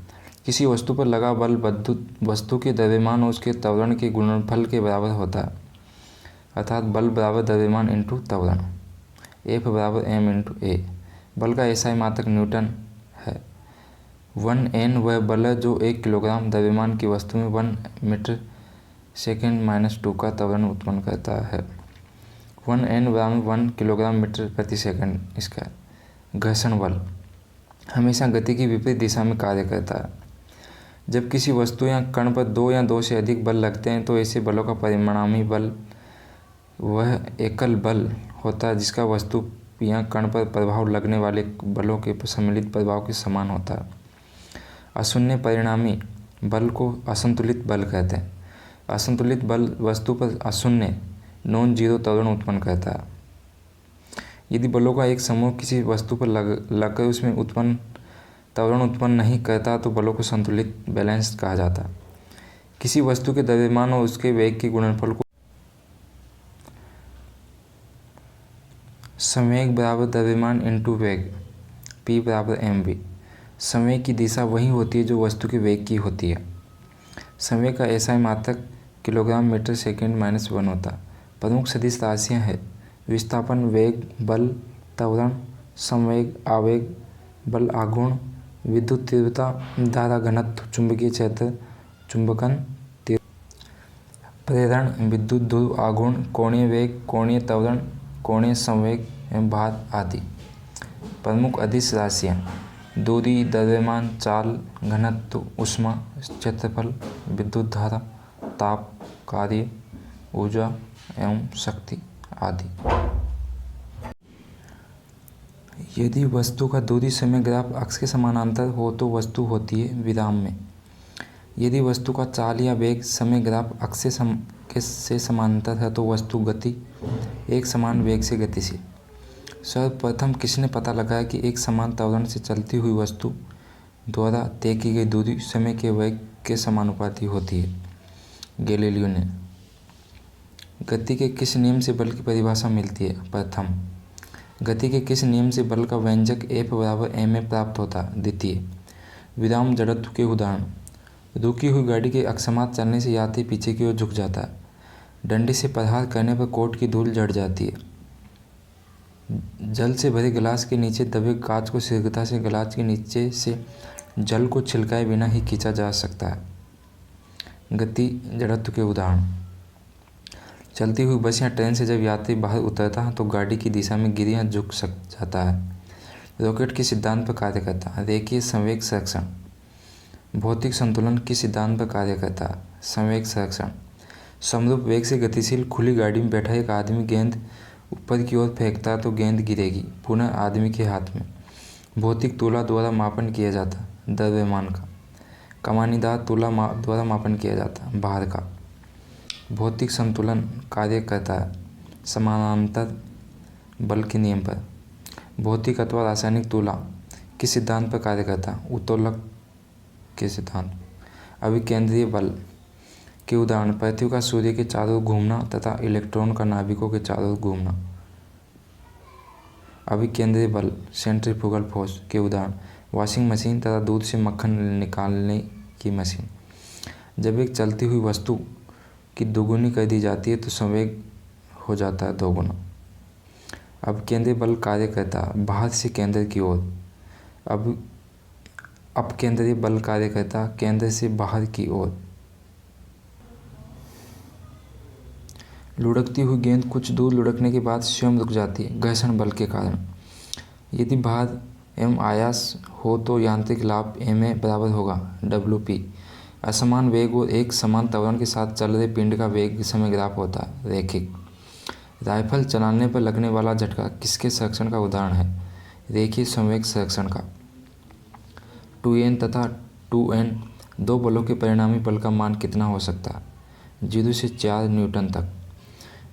किसी वस्तु पर लगा बल वस्तु के द्रव्यमान और उसके त्वरण के गुणनफल के बराबर होता है, अर्थात बल बराबर द्रव्यमान इंटू त्वरण। F बराबर m इंटू ए। बल का SI मात्रक न्यूटन है। 1N वह बल है जो 1 किलोग्राम द्रव्यमान की वस्तु में 1 मीटर सेकेंड -2 का त्वरण उत्पन्न करता है। 1N बराबर 1 किलोग्राम मीटर प्रति सेकंड स्क्वायर। घर्षण बल हमेशा गति की विपरीत दिशा में कार्य करता है। जब किसी वस्तु या कण पर 2 या 2 से अधिक बल लगते हैं तो ऐसे बलों का परिणामी बल वह एकल बल होता है जिसका वस्तु या कण पर प्रभाव लगने वाले बलों के सम्मिलित प्रभाव के समान होता है। अशून्य परिणामी बल को असंतुलित बल कहते हैं। असंतुलित बल वस्तु पर अशून्य नॉन जीरो त्वरण उत्पन्न करता है। यदि बलों का एक समूह किसी वस्तु पर लगकर उसमें त्वरण उत्पन्न नहीं करता तो बलों को संतुलित बैलेंस कहा जाता है। किसी वस्तु के द्रव्यमान और उसके वेग के गुणनफल को संवेग बराबर द्रव्यमान इंटू वेग P बराबर mv। संवेग की दिशा वही होती है जो वस्तु के वेग की होती है। संवेग का SI मात्रक किलोग्राम मीटर सेकेंड -1 होता है। प्रमुख सदिश राशियाँ हैं विस्थापन, वेग, बल, त्वरण, संवेग, आवेग, बल आघूर्ण, विद्युत तीव्रता, धारा घनत्व, चुंबकीय क्षेत्र, चुंबकन, प्रेरण, विद्युत ध्रुव, आघूर्ण, कोणीय वेग, कोणीय त्वरण, कोणीय संवेग एवं भार आदि। प्रमुख अदिश राशियाँ: दूरी, द्रव्यमान, चाल, घनत्व, ऊष्मा, क्षेत्रफल, विद्युत धारा, ताप, कार्य, ऊर्जा एवं शक्ति आदि। यदि वस्तु का दूरी समय ग्राफ अक्ष के समानांतर हो तो वस्तु होती है विराम में। यदि वस्तु का चाल या वेग समय ग्राफ अक्ष से समानांतर है तो वस्तु गति एक समान वेग से गतिशील। सर्वप्रथम किसने पता लगाया कि एक समान त्वरण से चलती हुई वस्तु द्वारा तय की गई दूरी समय के वेग के समानुपाती होती है? गैलीलियो ने। गति के किस नियम से बल की परिभाषा मिलती है? प्रथम, गति के किस नियम से बल का व्यंजक F बराबर ma प्राप्त होता है? द्वितीय, विराम जड़त्व के उदाहरण। रुकी हुई गाड़ी के अकस्मात चलने से यात्री पीछे की ओर झुक जाता है। डंडे से प्रहार करने पर कोट की धूल झड़ जाती है। जल से भरे गिलास के नीचे दबे कांच को शीघ्रता से गिलास के नीचे से जल को छिलकाए बिना ही खींचा जा सकता है। गति जड़त्व के उदाहरण। चलती हुई बस या ट्रेन से जब यात्री बाहर उतरता है तो गाड़ी की दिशा में गिर या झुक जाता है। रॉकेट के सिद्धांत पर कार्य करता है। रेखीय संवेग संरक्षण। भौतिक संतुलन किस सिद्धांत पर कार्य करता है? संवेग संरक्षण। समरूप वेग से गतिशील खुली गाड़ी में बैठा एक आदमी गेंद ऊपर की ओर फेंकता है तो गेंद गिरेगी पुनः आदमी के हाथ में। भौतिक तुला द्वारा मापन किया जाता है द्रव्यमान का। कमानीदार तुला द्वारा मापन किया जाता है भार का। भौतिक संतुलन कार्य करता है समानांतर बल के नियम पर। भौतिक अथवा रासायनिक तुला किस सिद्धांत पर कार्य करता है? उत्तोलक के सिद्धांत। अभिकेंद्रीय बल के उदाहरण। पृथ्वी का सूर्य के चारों ओर घूमना तथा इलेक्ट्रॉन का नाभिकों के चारों ओर घूमना। अभिकेंद्रीय बल सेंट्रीफ्यूगल फोर्स के उदाहरण। वॉशिंग मशीन तथा दूध से मक्खन निकालने की मशीन। जब एक चलती हुई वस्तु की दोगुनी कर दी जाती है तो संवेग हो जाता है दोगुना। अब केंद्रीय बल कार्य करता है बाहर से केंद्र की ओर। अब केंद्रीय बल कार्य करता है केंद्र से बाहर की ओर। लुढ़कती हुई गेंद कुछ दूर लुढ़कने के बाद स्वयं रुक जाती है घर्षण बल के कारण। यदि भार एवं आयास हो तो यांत्रिक लाभ ma बराबर होगा WP। असमान वेग और एक समान त्वरण के साथ चल रहे पिंड का वेग समय ग्राफ होता है रैखिक। राइफल चलाने पर लगने वाला झटका किसके संरक्षण का उदाहरण है? रेखीय संवेग संरक्षण का। 2N तथा 2N दो बलों के परिणामी बल का मान कितना हो सकता है? 0 से 4 न्यूटन तक।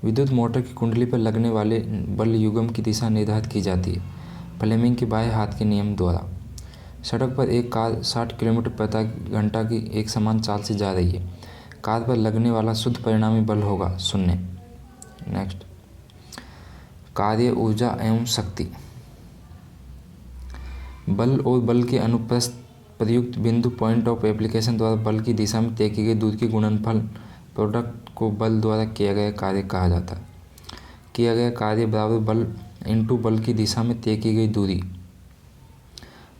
विद्युत मोटर की कुंडली पर लगने वाले बल युग्म की दिशा निर्धारित की जाती है फ्लेमिंग के बाएं हाथ के नियम द्वारा। सड़क पर एक कार 60 किलोमीटर प्रति घंटा की एक समान चाल से जा रही है। कार पर लगने वाला शुद्ध परिणामी बल होगा 0। नेक्स्ट, कार्य, ऊर्जा एवं शक्ति। बल और बल के अनुप्रस्थ प्रयुक्त बिंदु पॉइंट ऑफ एप्लीकेशन द्वारा बल की दिशा में तय की गई दूरी के गुणनफल प्रोडक्ट को बल द्वारा किया गया कार्य कहा जाता है। किया गया कार्य बराबर बल इंटू बल की दिशा में तय की गई दूरी।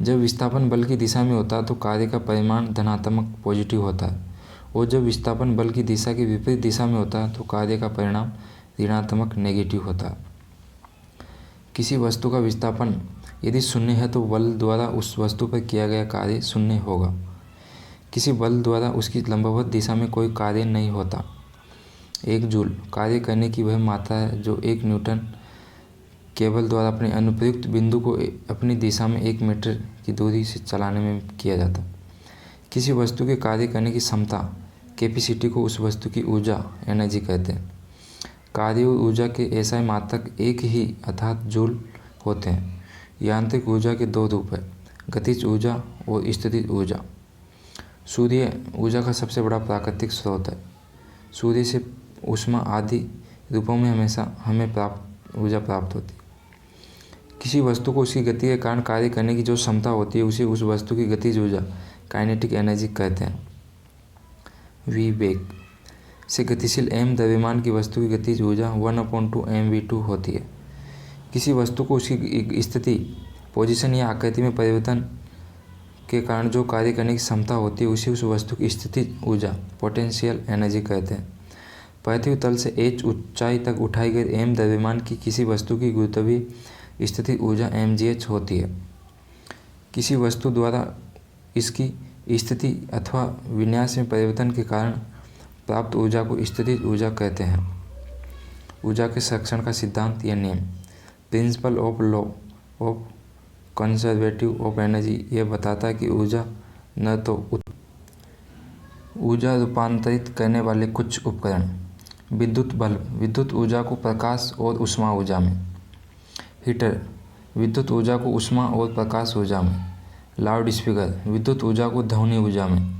जब विस्थापन बल की दिशा में होता है तो कार्य का परिमाण धनात्मक पॉजिटिव होता है और जब विस्थापन बल की दिशा के विपरीत दिशा में होता है तो कार्य का परिणाम ऋणात्मक नेगेटिव होता है। किसी वस्तु का विस्थापन यदि 0 है तो बल द्वारा उस वस्तु पर किया गया कार्य 0 होगा। किसी बल द्वारा उसकी लंबवत दिशा में कोई कार्य नहीं होता। 1 जूल कार्य करने की वह मात्रा है जो 1 न्यूटन केबल द्वारा अपने अनुप्रयुक्त बिंदु को अपनी दिशा में 1 मीटर की दूरी से चलाने में किया जाता। किसी वस्तु के कार्य करने की क्षमता कैपेसिटी को उस वस्तु की ऊर्जा एनर्जी कहते हैं। कार्य और ऊर्जा के ऐसा मात्रक एक ही अर्थात जूल होते हैं। यांत्रिक ऊर्जा के 2 रूप हैं, गतिज ऊर्जा और स्थितिज ऊर्जा। सूर्य ऊर्जा का सबसे बड़ा प्राकृतिक स्रोत है। सूर्य से ऊष्मा आदि रूपों में हमेशा हमें ऊर्जा प्राप्त होती है। किसी वस्तु को उसकी गति के कारण कार्य करने की जो क्षमता होती है उसे उस वस्तु की गतिज ऊर्जा काइनेटिक एनर्जी कहते हैं। वेग से गतिशील m द्रव्यमान की वस्तु की गतिज ऊर्जा 1/2 mv2 होती है। किसी वस्तु को उसकी स्थिति, पोजीशन या आकृति में परिवर्तन के कारण जो कार्य करने की क्षमता होती है उसे उस वस्तु की स्थितिज ऊर्जा, पोटेंशियल एनर्जी कहते हैं। पृथ्वी तल से h ऊंचाई तक उठाई गई m द्रव्यमान की किसी वस्तु की गुरुत्वीय स्थिति ऊर्जा mgh होती है। किसी वस्तु द्वारा इसकी स्थिति अथवा विन्यास में परिवर्तन के कारण प्राप्त ऊर्जा को स्थितिज ऊर्जा कहते हैं। ऊर्जा के संरक्षण का सिद्धांत या नियम, principle of law of conservative of energy, यह बताता है कि ऊर्जा न तो ऊर्जा रूपांतरित करने वाले कुछ उपकरण। विद्युत बल्ब विद्युत ऊर्जा को प्रकाश और ऊष्मा ऊर्जा में। हीटर विद्युत ऊर्जा को ऊष्मा और प्रकाश ऊर्जा में। लाउड स्पीकर विद्युत ऊर्जा को ध्वनि ऊर्जा में।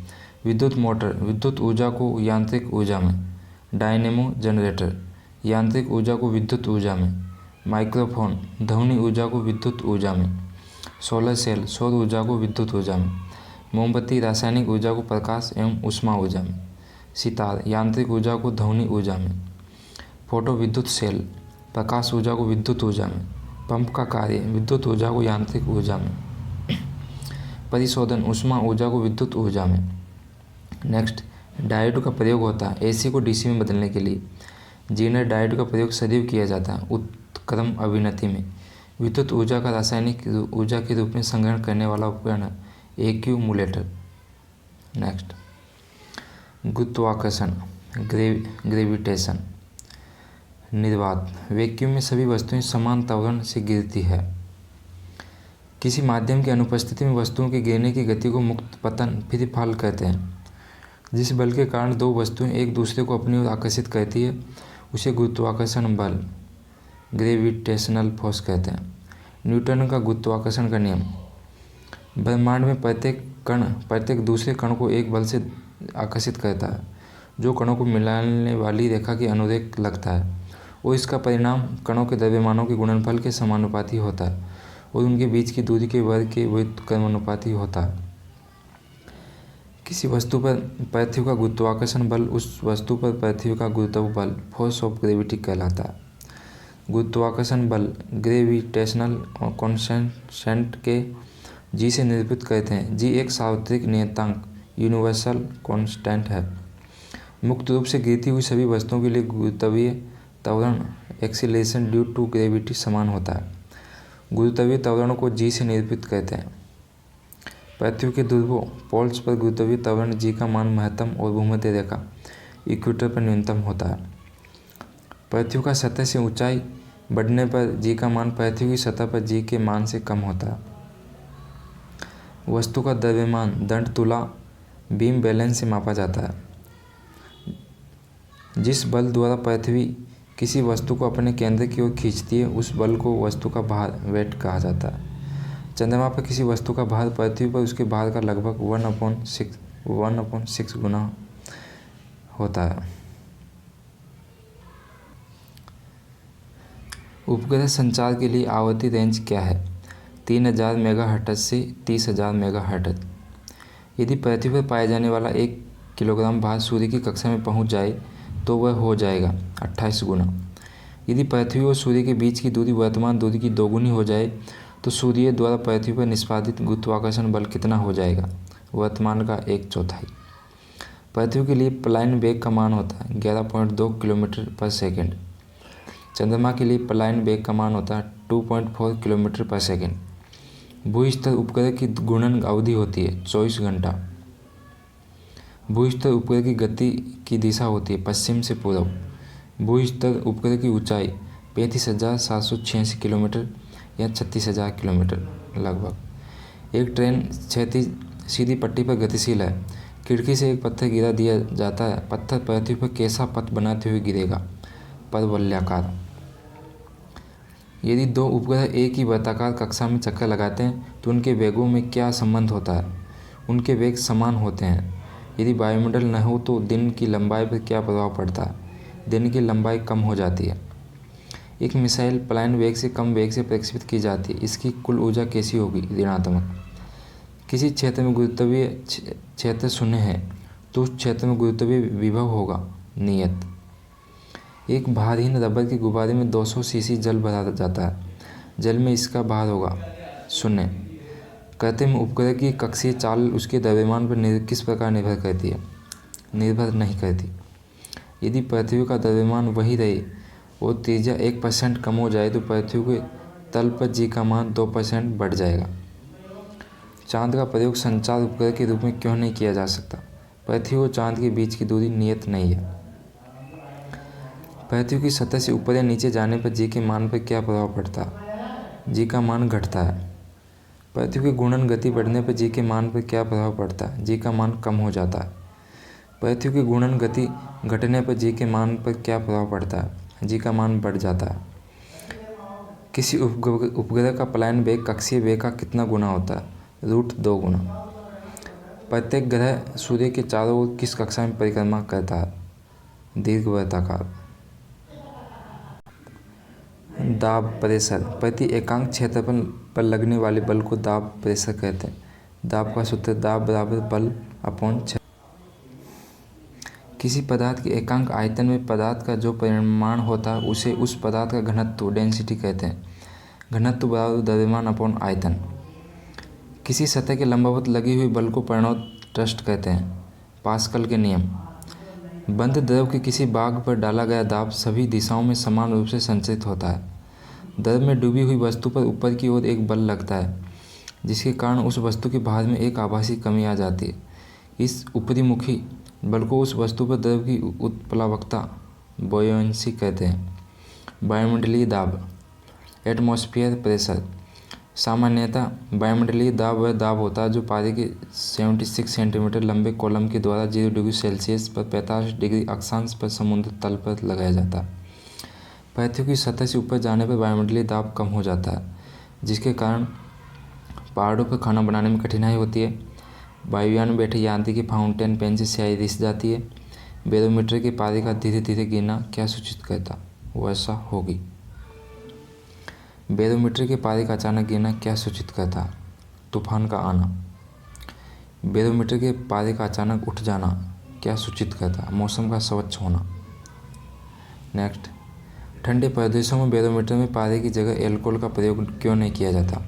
विद्युत मोटर विद्युत ऊर्जा को यांत्रिक ऊर्जा में। डायनेमो जनरेटर यांत्रिक ऊर्जा को विद्युत ऊर्जा में। माइक्रोफोन ध्वनि ऊर्जा को विद्युत ऊर्जा में। सोलर सेल सौर ऊर्जा को विद्युत ऊर्जा में। मोमबत्ती रासायनिक ऊर्जा को प्रकाश एवं ऊष्मा ऊर्जा में। सितार यांत्रिक ऊर्जा को ध्वनि ऊर्जा में। फोटो विद्युत सेल प्रकाश ऊर्जा को विद्युत ऊर्जा में। पंप का कार्य विद्युत ऊर्जा को यांत्रिक ऊर्जा में। परिशोधन ऊष्मा ऊर्जा को विद्युत ऊर्जा में। नेक्स्ट, डायोड का प्रयोग होता है एसी को डीसी में बदलने के लिए। जीनर डायोड का प्रयोग सदैव किया जाता है उत्क्रम अभिनति में। विद्युत ऊर्जा का रासायनिक ऊर्जा के रूप में संग्रहण करने वाला उपकरण है एक्यूमुलेटर। नेक्स्ट, गुरुत्वाकर्षण ग्रेविटेशन। निर्वात वैक्यूम में सभी वस्तुएं समान त्वरण से गिरती है। किसी माध्यम की अनुपस्थिति में वस्तुओं के गिरने की गति को मुक्त पतन फ्री फॉल कहते हैं। जिस बल के कारण दो वस्तुएं एक दूसरे को अपनी ओर आकर्षित करती है उसे गुरुत्वाकर्षण बल ग्रेविटेशनल फोर्स कहते हैं। न्यूटन का गुरुत्वाकर्षण का नियम, ब्रह्मांड में प्रत्येक कण प्रत्येक दूसरे कण को एक बल से आकर्षित करता है जो कणों को मिलाने वाली रेखा के अनुरेख लगता है और इसका परिणाम कणों के द्रव्यमानों के गुणनफल के समानुपाती होता है और उनके बीच की दूरी के वर्ग के व्युत्क्रमानुपाती होता है। किसी वस्तु पर पृथ्वी का गुरुत्वाकर्षण बल उस वस्तु पर पृथ्वी का गुरुत्व बल फोर्स ऑफ ग्रेविटी कहलाता है। गुरुत्वाकर्षण बल ग्रेविटेशनल कॉन्स्टेंट के जी से निरूपित करते हैं। जी एक सार्वत्रिक नियतांक यूनिवर्सल कांस्टेंट है। मुक्त रूप से गिरती हुई सभी वस्तुओं के लिए गुरुत्वीय त्वरण एक्सीलरेशन ड्यू टू ग्रेविटी समान होता है। गुरुत्वीय त्वरण को जी से निरूपित करते हैं। पृथ्वी के ध्रुवों पोल्स पर गुरुत्वीय त्वरण जी का मान महत्तम और भूमध्य रेखा इक्वेटर पर न्यूनतम होता है। पृथ्वी का सतह से ऊंचाई बढ़ने पर जी का मान पृथ्वी की सतह पर जी के मान से कम होता है। वस्तु का द्रव्यमान दंड तुला बीम बैलेंस से मापा जाता है। जिस बल द्वारा पृथ्वी किसी वस्तु को अपने केंद्र की ओर खींचती है उस बल को वस्तु का भार वेट कहा जाता है। चंद्रमा पर किसी वस्तु का भार पृथ्वी पर उसके भार का लगभग 1/6 गुना होता है। उपग्रह संचार के लिए आवृत्ति रेंज क्या है? 3000 मेगाहर्ट्ज से 30,000 मेगाहर्ट्ज। यदि पृथ्वी पर पाया जाने वाला 1 किलोग्राम भार सूर्य की कक्षा में पहुंच जाए तो वह हो जाएगा 28 गुना। यदि पृथ्वी और सूर्य के बीच की दूरी वर्तमान दूरी की दोगुनी हो जाए तो सूर्य द्वारा पृथ्वी पर निष्पादित गुरुत्वाकर्षण बल कितना हो जाएगा? वर्तमान का 1/4। पृथ्वी के लिए पलायन वेग का मान होता है 11.2 किलोमीटर पर सेकेंड। चंद्रमा के लिए पलायन वेग का मान होता है 2.4 किलोमीटर पर सेकेंड। भूस्तर उपग्रह की घूर्णन अवधि होती है 24 घंटा। भूस्तर उपग्रह की गति की दिशा होती है पश्चिम से पूर्व। भूस्तर उपग्रह की ऊंचाई 35,786 किलोमीटर या 36,000 किलोमीटर लगभग। एक ट्रेन क्षैतिज सीधी पट्टी पर गतिशील है। खिड़की से एक पत्थर गिरा दिया जाता है। पत्थर पृथ्वी पर कैसा पथ बनाते हुए गिरेगा? परवलयाकार। यदि दो उपग्रह एक ही वर्ताकार कक्षा में चक्कर लगाते हैं तो उनके वेगों में क्या संबंध होता है? उनके वेग समान होते हैं। यदि वायुमंडल न हो तो दिन की लंबाई पर क्या प्रभाव पड़ता है? दिन की लंबाई कम हो जाती है। एक मिसाइल पलायन वेग से कम वेग से प्रक्षेपित की जाती है। इसकी कुल ऊर्जा कैसी होगी? ऋणात्मक। किसी क्षेत्र में गुरुत्वीय क्षेत्र शून्य है तो उस क्षेत्र में गुरुत्वीय विभव होगा नियत। एक भारहीन रबर के गुब्बारे में 200 सीसी जल भरा जाता है। जल में इसका भार होगा 0। कृत्रिम उपग्रह की कक्षीय चाल उसके द्रव्यमान पर किस प्रकार निर्भर करती है? निर्भर नहीं करती। यदि पृथ्वी का द्रव्यमान वही रहे और त्रिज्या 1% कम हो जाए तो पृथ्वी के तल पर जी का मान 2% बढ़ जाएगा। चांद का प्रयोग संचार उपग्रह के रूप में क्यों नहीं किया जा सकता? पृथ्वी और चांद के बीच की दूरी नियत नहीं है। पृथ्वी की सतह से ऊपर या नीचे जाने पर जी के मान पर क्या प्रभाव पड़ता है? जी का मान घटता है। पृथ्वी की घूर्णन गति बढ़ने पर जी के मान पर क्या प्रभाव पड़ता है? जी का मान कम हो जाता है। पृथ्वी की घूर्णन गति घटने पर जी के मान पर क्या प्रभाव पड़ता है? जी का मान बढ़ जाता है। किसी उपग्रह का पलायन वेग कक्षीय वेग का कितना गुना होता है? √2 गुना। प्रत्येक ग्रह सूर्य के चारों ओर किस कक्षा में परिक्रमा करता है? दीर्घवृत्ताकार। दाब प्रेशर। प्रति एकांक क्षेत्रफल पर लगने वाले बल को दाब प्रेशर कहते हैं। दाब का सूत्र दाब बराबर बल अपॉन क्षेत्र। किसी पदार्थ के एकांक आयतन में पदार्थ का जो परिमाण होता है उसे उस पदार्थ का घनत्व डेंसिटी कहते हैं। घनत्व बराबर द्रव्यमान अपॉन आयतन। किसी सतह के लंबवत लगी हुई बल को परिणत ट्रस्ट कहते हैं। पास्कल के नियम। बंद द्रव के किसी भाग पर डाला गया दाब सभी दिशाओं में समान रूप से संचारित होता है। द्रव में डूबी हुई वस्तु पर ऊपर की ओर एक बल लगता है जिसके कारण उस वस्तु के भार में एक आभासी कमी आ जाती है। इस ऊपरीमुखी बल को उस वस्तु पर द्रव की उत्प्लावकता बॉयंसी कहते हैं। वायुमंडलीय दाब। Atmosphere pressure. सामान्यतः वायुमंडलीय दाब वह दाब होता है जो पारे के 76 सेंटीमीटर लंबे कॉलम के द्वारा 0 डिग्री सेल्सियस पर 45 डिग्री अक्षांश पर समुद्र तल पर लगाया जाता है। पृथ्वी की सतह से ऊपर जाने पर वायुमंडलीय दाब कम हो जाता है जिसके कारण पहाड़ों पर खाना बनाने में कठिनाई होती है। वायुयान में बैठे यात्री के फाउंटेन पेन से स्याही रिस जाती है। बैरोमीटर के पारे का धीरे धीरे गिरना क्या सूचित करता? वैसा होगी। बैरोमीटर के पारे का अचानक गिरना क्या सूचित करता? तूफान का आना। बैरोमीटर के पारे का अचानक उठ जाना क्या सूचित करता? मौसम का स्वच्छ होना। नेक्स्ट, ठंडे प्रदेशों में बैरोमीटर में पारे की जगह एल्कोहल का प्रयोग क्यों नहीं किया जाता?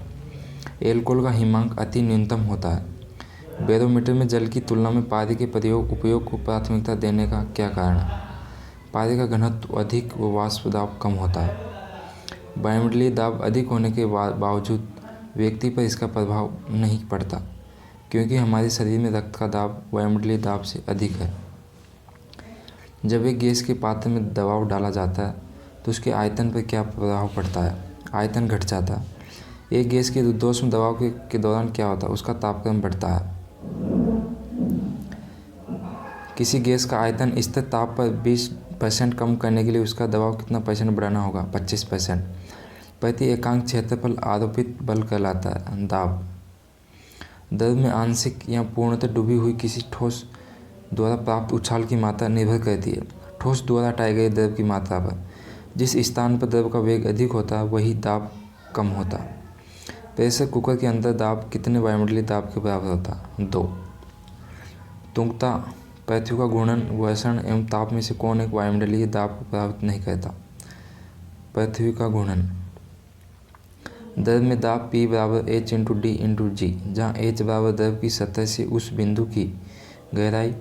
एल्कोहल का हिमांक अति न्यूनतम होता है। बैरोमीटर में जल की तुलना में पारे के उपयोग को प्राथमिकता देने का क्या कारण है? पारे का घनत्व अधिक व वाष्प दाब कम होता है। वायुमंडलीय दाब अधिक होने के बावजूद व्यक्ति पर इसका प्रभाव नहीं पड़ता क्योंकि हमारे शरीर में रक्त का दाब वायुमंडलीय दाब से अधिक है। जब एक गैस के पात्र में दबाव डाला जाता है तो उसके आयतन पर क्या प्रभाव पड़ता है? आयतन घट जाता है। एक गैस के रुद्धोष्म दबाव के दौरान क्या होता है? उसका तापक्रम बढ़ता है। किसी गैस का आयतन स्थिर ताप पर 20% कम करने के लिए उसका दबाव कितना % बढ़ाना होगा? 25%। प्रति एकांक क्षेत्रफल आरोपित बल कहलाता है। दाब। द्रव में आंशिक या पूर्णतः डूबी हुई किसी ठोस द्वारा प्राप्त उछाल की मात्रा निर्भर करती है ठोस द्वारा हटाए गए द्रव की मात्रा पर। जिस स्थान पर द्रव का वेग अधिक होता है वही दाब कम होता है। प्रेशर कुकर के अंदर दाब कितने वायुमंडलीय दाब के बराबर होता है? 2। तुंगता पृथ्वी का घूर्णन, घर्षण एवं ताप में से कौन एक वायुमंडलीय दाब को प्रभावित नहीं करता? पृथ्वी का घूर्णन। द्रव में दाब P बराबर H × D × G, जहाँ H बराबर द्रव की सतह से उस बिंदु की गहराई,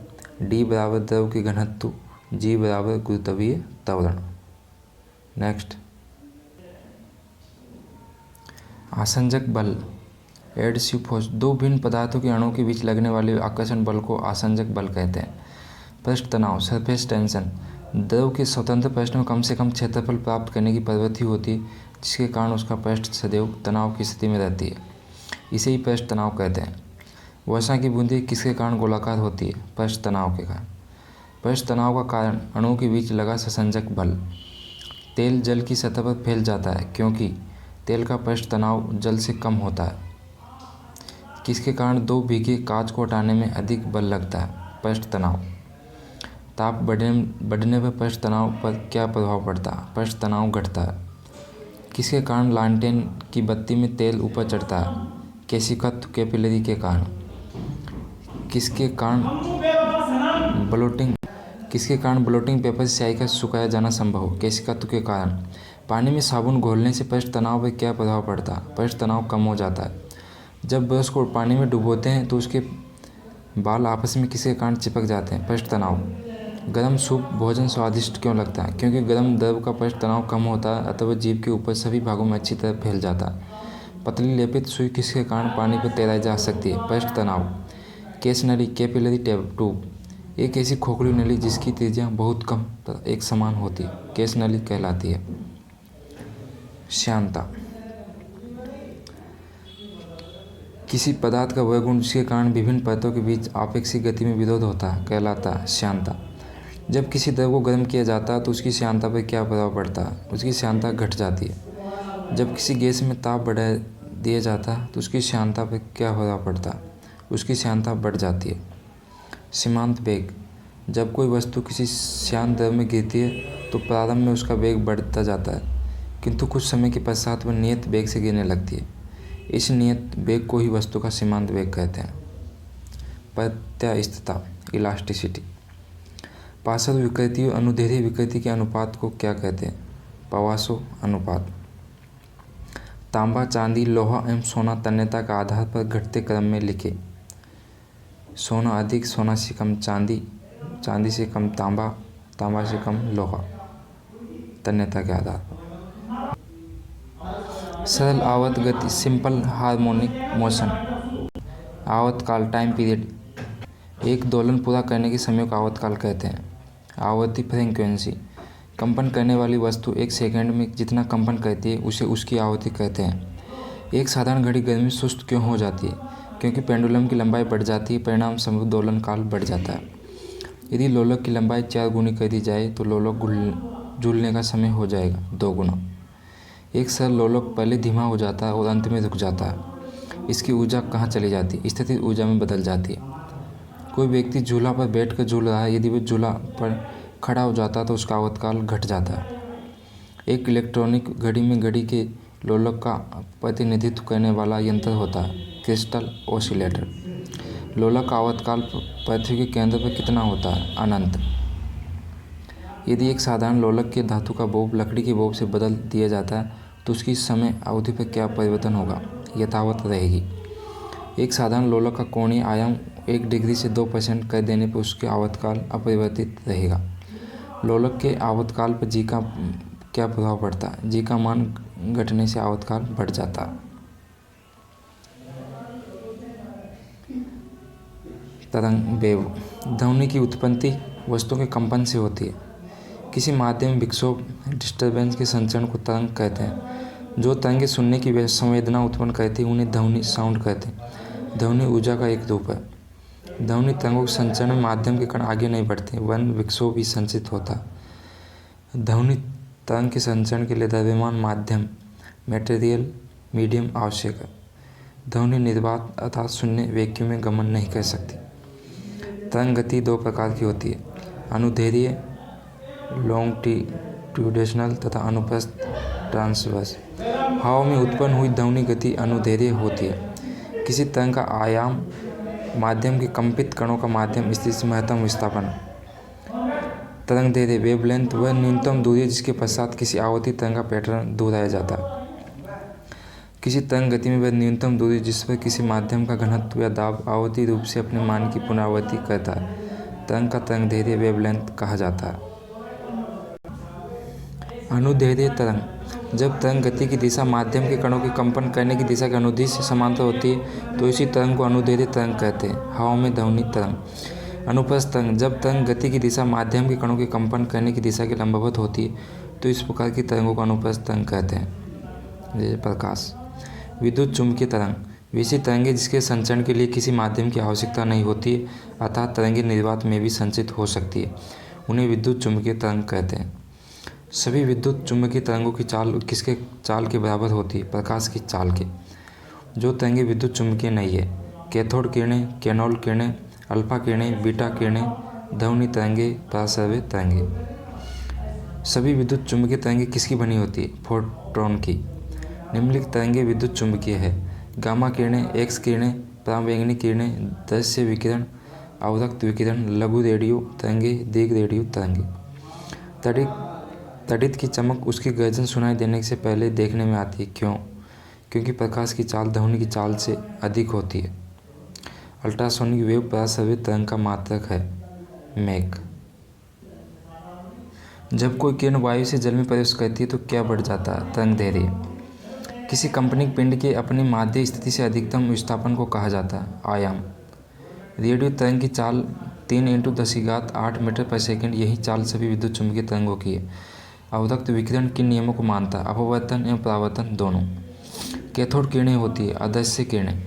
D बराबर द्रव के घनत्व, G बराबर गुरुत्वीय त्वरण। नेक्स्ट, आसंजक बल। Adhesive force. दो भिन्न पदार्थों के अणुओं के बीच लगने वाले आकर्षण बल को आसंजक बल कहते हैं। पृष्ठ तनाव, सरफेस टेंशन। द्रव के स्वतंत्र पृष्ठ में कम से कम क्षेत्रफल प्राप्त करने की प्रवृत्ति होती है जिसके कारण उसका पृष्ठ सदैव तनाव की स्थिति में रहती है। इसे ही पृष्ठ तनाव कहते हैं। वर्षा की बूंदें किसके कारण गोलाकार होती है? पृष्ठ तनाव के कारण। पृष्ठ तनाव का कारण अणुओं के बीच लगा ससंजक बल। तेल जल की सतह पर फैल जाता है क्योंकि तेल का पृष्ठ तनाव जल से कम होता है। किसके कारण दो भीगे कांच को हटाने में अधिक बल लगता है? पृष्ठ तनाव। ताप बढ़ने पर पृष्ठ तनाव पर क्या प्रभाव पड़ता है? पृष्ठ तनाव घटता है। किसके कारण लालटेन की बत्ती में तेल ऊपर चढ़ता है? केशिकत्व कैपिलरी के कारण। किसके कारण ब्लोटिंग किसके कारण ब्लोटिंग पेपर से स्याही का सुखाया जाना संभव हो? केशिकातु के कारण। पानी में साबुन घोलने से पृष्ठ तनाव पर क्या प्रभाव पड़ता है? पृष्ठ तनाव कम हो जाता है। जब ब्रश को पानी में डुबोते हैं तो उसके बाल आपस में किसके कारण चिपक जाते हैं? पृष्ठ तनाव। गर्म सूप भोजन स्वादिष्ट क्यों लगता है? क्योंकि गर्म द्रव का पृष्ठ तनाव कम होता है अथवा जीभ के ऊपर सभी भागों में अच्छी तरह फैल जाता है। पतली लेपित सुई किसके कारण पानी पर तैराई जा सकती है? पृष्ठ तनाव। केस नली कैपिलरी ट्यूब एक ऐसी खोखली नली जिसकी त्रिज्या बहुत कम तथा एक समान होती है, केस नली कहलाती है। श्यानता। किसी पदार्थ का वह गुण जिसके कारण विभिन्न परतों के बीच आपेक्षिक गति में विरोध होता है कहलाता है श्यानता। जब किसी द्रव को गर्म किया जाता है तो उसकी श्यानता पर क्या प्रभाव पड़ता है? उसकी श्यानता घट जाती है। जब किसी गैस में ताप बढ़ा दिया जाता है तो उसकी श्यानता पर क्या प्रभाव पड़ता है? उसकी श्यानता बढ़ जाती है। सीमांत वेग। जब कोई वस्तु किसी शांत द्रव में गिरती है तो प्रारंभ में उसका वेग बढ़ता जाता है, किंतु कुछ समय के पश्चात वह नियत वेग से गिरने लगती है। इस नियत वेग को ही वस्तु का सीमांत वेग कहते हैं। प्रत्यास्थता इलास्टिसिटी। पार्श्व विकृति और अनुदैर्ध्य विकृति के अनुपात को क्या कहते हैं? पवासो अनुपात। तांबा, चांदी, लोहा एवं सोना तन्यता के आधार पर घटते क्रम में लिखे। सोना अधिक, सोना से कम चांदी, चांदी से कम तांबा, तांबा से कम लोहा, तन्यता के आधार पर। सरल आवर्त गति सिंपल हार्मोनिक मोशन। आवर्तकाल टाइम पीरियड एक दोलन पूरा करने के समय को आवर्तकाल कहते हैं। आवर्ती फ्रीक्वेंसी कंपन करने वाली वस्तु एक सेकंड में जितना कंपन करती है उसे उसकी आवृत्ति कहते हैं। एक साधारण घड़ी गर्मी में सुस्त क्यों हो जाती है? क्योंकि पेंडुलम की लंबाई बढ़ जाती है, परिणाम स्वरूप दोलन काल बढ़ जाता है। यदि लोलक की लंबाई 4 गुनी कर दी जाए तो लोलक झूलने का समय हो जाएगा 2 गुना। एक सरल लोलक पहले धीमा हो जाता है और अंत में रुक जाता है। इसकी ऊर्जा कहाँ चली जाती है? स्थितिज ऊर्जा में बदल जाती है। कोई व्यक्ति झूला पर बैठकर झूल रहा है, यदि वह झूला पर खड़ा हो जाता है तो उसका आवर्तकाल घट जाता है। एक इलेक्ट्रॉनिक घड़ी में घड़ी के लोलक का प्रतिनिधित्व करने वाला यंत्र होता है, क्रिस्टल ऑसिलेटर। लोलक का आवर्तकाल पृथ्वी के केंद्र पर कितना होता है? अनंत। यदि एक साधारण लोलक के धातु का बोब लकड़ी के बोब से बदल दिया जाता है तो उसकी समय अवधि पर क्या परिवर्तन होगा? यथावत रहेगी। एक साधारण लोलक का कोणीय आयाम 1 डिग्री से 2% कर देने पर उसके आवर्तकाल अपरिवर्तित रहेगा। लोलक के आवर्तकाल पर जी का क्या प्रभाव पड़ता है? जी का मान घटने से आवर्तकाल बढ़ जाता है। तरंग वेव। ध्वनि की उत्पत्ति वस्तु के कंपन से होती है। किसी माध्यम विक्षोभ डिस्टर्बेंस के संचरण को तरंग कहते हैं। जो तरंगें सुनने की संवेदना उत्पन्न करती है उन्हें ध्वनि साउंड कहते हैं। ध्वनि ऊर्जा का एक रूप है। ध्वनि तरंगों के संचरण में माध्यम के कण आगे नहीं बढ़ते, वन विक्षोभ ही संचित होता है। ध्वनि तरंग के संचरण के लिए द्रव्यमान माध्यम मटेरियल मीडियम आवश्यक है। ध्वनि निर्वात अर्थात शून्य वैक्यूम में गमन नहीं कर सकती। तरंग गति 2 प्रकार की होती है, अनुदैर्ध्य लॉन्गिट्यूडिनल तथा अनुप्रस्थ ट्रांसवर्स। हवा में उत्पन्न हुई ध्वनि गति अनुदैर्ध्य होती है। किसी तरंग का आयाम माध्यम के कंपित कणों का माध्यम स्थिति से महत्तम विस्थापन। तरंग दैर्ध्य वेवलेंथ वह न्यूनतम दूरी है जिसके पश्चात किसी आवर्ती तरंग का पैटर्न दोहराया जाता है। किसी तरंग गति में वह न्यूनतम दूरी जिस पर किसी माध्यम का घनत्व या दाब आवर्ती रूप से अपने मान की पुनरावृत्ति करता है, तरंग का तरंग दैर्ध्य वेवलेंथ कहा जाता है। अनुदैर्ध्य तरंग। जब तरंग गति की दिशा माध्यम के कणों के कंपन करने की दिशा के अनुदिश से समांतर होती है तो इसी तरंग को अनुदैर्ध्य तरंग कहते हैं। हवा में ध्वनि तरंग। अनुप्रस्थ तरंग। जब तरंग गति की दिशा माध्यम के कणों के कंपन करने की दिशा के लंबवत होती है तो इस प्रकार की तरंगों को अनुप्रस्थ तरंग कहते हैं। जैसे प्रकाश। विद्युत चुम्बकीय तरंग। वैसी तरंगें जिसके संचरण के लिए किसी माध्यम की आवश्यकता नहीं होती है, अर्थात तरंगें निर्वात में भी संचित हो सकती है, उन्हें विद्युत चुम्बकीय तरंग कहते हैं। सभी विद्युत चुम्बकीय तरंगों की चाल किसके चाल के बराबर होती है? प्रकाश की चाल के। जो तरंगें विद्युत चुम्बकीय नहीं है, कैथोड किरणें, कैनोल किरणें, अल्फा किरणें, बीटा किरणें, ध्वनि तरंगें, पराश्रव्य तरंगें। सभी विद्युत चुम्बकीय तरंगें किसकी बनी होती है? फोटॉन की। निम्नलिखित तरंगें विद्युत चुम्बकीय है: गामा किरणें, एक्स किरणें, पराबैंगनी किरणें, दृश्य विकिरण, अवदक्त विकिरण, लघु रेडियो तरंगे, दीर्घ रेडियो तरंगे। तड़ित की चमक उसकी गर्जन सुनाई देने से पहले देखने में आती है। क्यों? क्योंकि प्रकाश की चाल ध्वनि की चाल से अधिक होती है। अल्ट्रासोनिक वेव पराश्रवित तरंग का मात्रक है, मैक। जब कोई किरण वायु से जल में प्रवेश करती है तो क्या बढ़ जाता है? तरंग दैर्ध्य। किसी कंपनिक पिंड के अपनी माध्य स्थिति से अधिकतम विस्थापन को कहा जाता है, आयाम। रेडियो तरंग की चाल 3 × 10⁸ मीटर पर सेकंड। यही चाल सभी विद्युत चुम्बकीय तरंगों की है। अवदक्त विकिरण किन नियमों को मानता है? अपवर्तन एवं परावर्तन दोनों। कैथोड किरणें होती है, अदृश्य किरणें।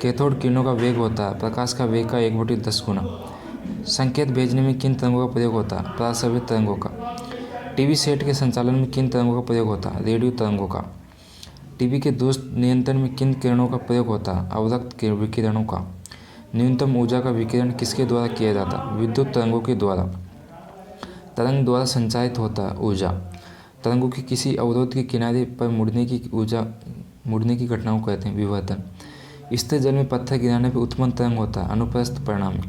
कैथोड किरणों का वेग होता है प्रकाश का वेग का 1/10 गुना। संकेत भेजने में किन तरंगों का प्रयोग होता है? पराश्रवित तरंगों का। टीवी सेट के संचालन में किन तरंगों का प्रयोग होता है? रेडियो तरंगों का। टीवी के दूरस्थ नियंत्रण में किन किरणों का प्रयोग होता है? अवदक्त विकिरणों का। न्यूनतम ऊर्जा का विकिरण किसके द्वारा किया जाता है? विद्युत तरंगों के द्वारा। तरंग द्वारा संचारित होता है ऊर्जा। तरंगों की किसी अवरोध के किनारे पर मुड़ने की घटना को कहते हैं विवर्तन। स्थिर जल में पत्थर गिराने पर उत्पन्न तरंग होता है अनुप्रस्थ परिणामी।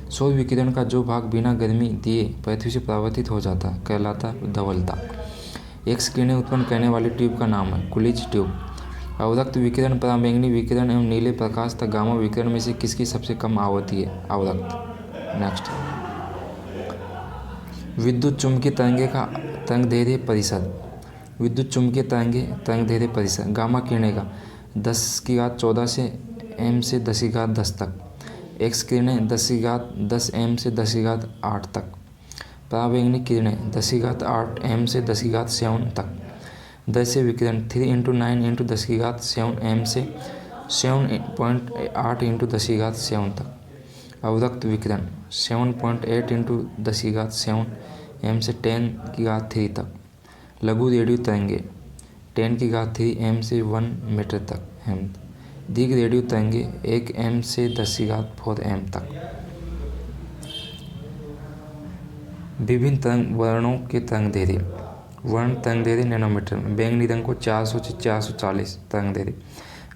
सौर विकिरण का जो भाग बिना गर्मी दिए पृथ्वी से परावर्तित हो जाता है कहलाता है धवलता। एक्स किरणें उत्पन्न करने वाली ट्यूब का नाम है कुलिज ट्यूब। अवदक्त विकिरण, पराबैंगनी विकिरण एवं नीले प्रकाश तक गामा विकिरण में से किसकी सबसे कम आवृत्ति है? अवदक्त। नेक्स्ट, विद्युत चुम्बकीय तरंगे का तरंग दैर्ध्य परिषद। विद्युत चुम्बकीय तरंगे तरंग दैर्ध्य परिषद। गामा किरणें का 10⁻14 से m से 10⁻10 तक। एक्स किरणें 10⁻10 m से 10⁻8 तक। पराबैंगनी किरणें 10⁻8 m से 10⁻7 तक। दृश्य विकिरण 3 × 9 × 10⁻7 m से 7.8 × 10⁻7 तक। अवदक्त विकिरण 7.8 × 10⁻7 m से 10⁻3 तक। लघु रेडियो तरंगे 10⁻3 m से 1 मीटर तक m। दीर्घ रेडियो तरंगे 1 m से 10⁻4 m तक। विभिन्न तरंग वर्णों के तरंग दैर्ध्य। वर्ण तरंग दैर्ध्य नैनोमीटर में। बैंगनी रंग को 400 से 440 तरंग दैर्ध्य।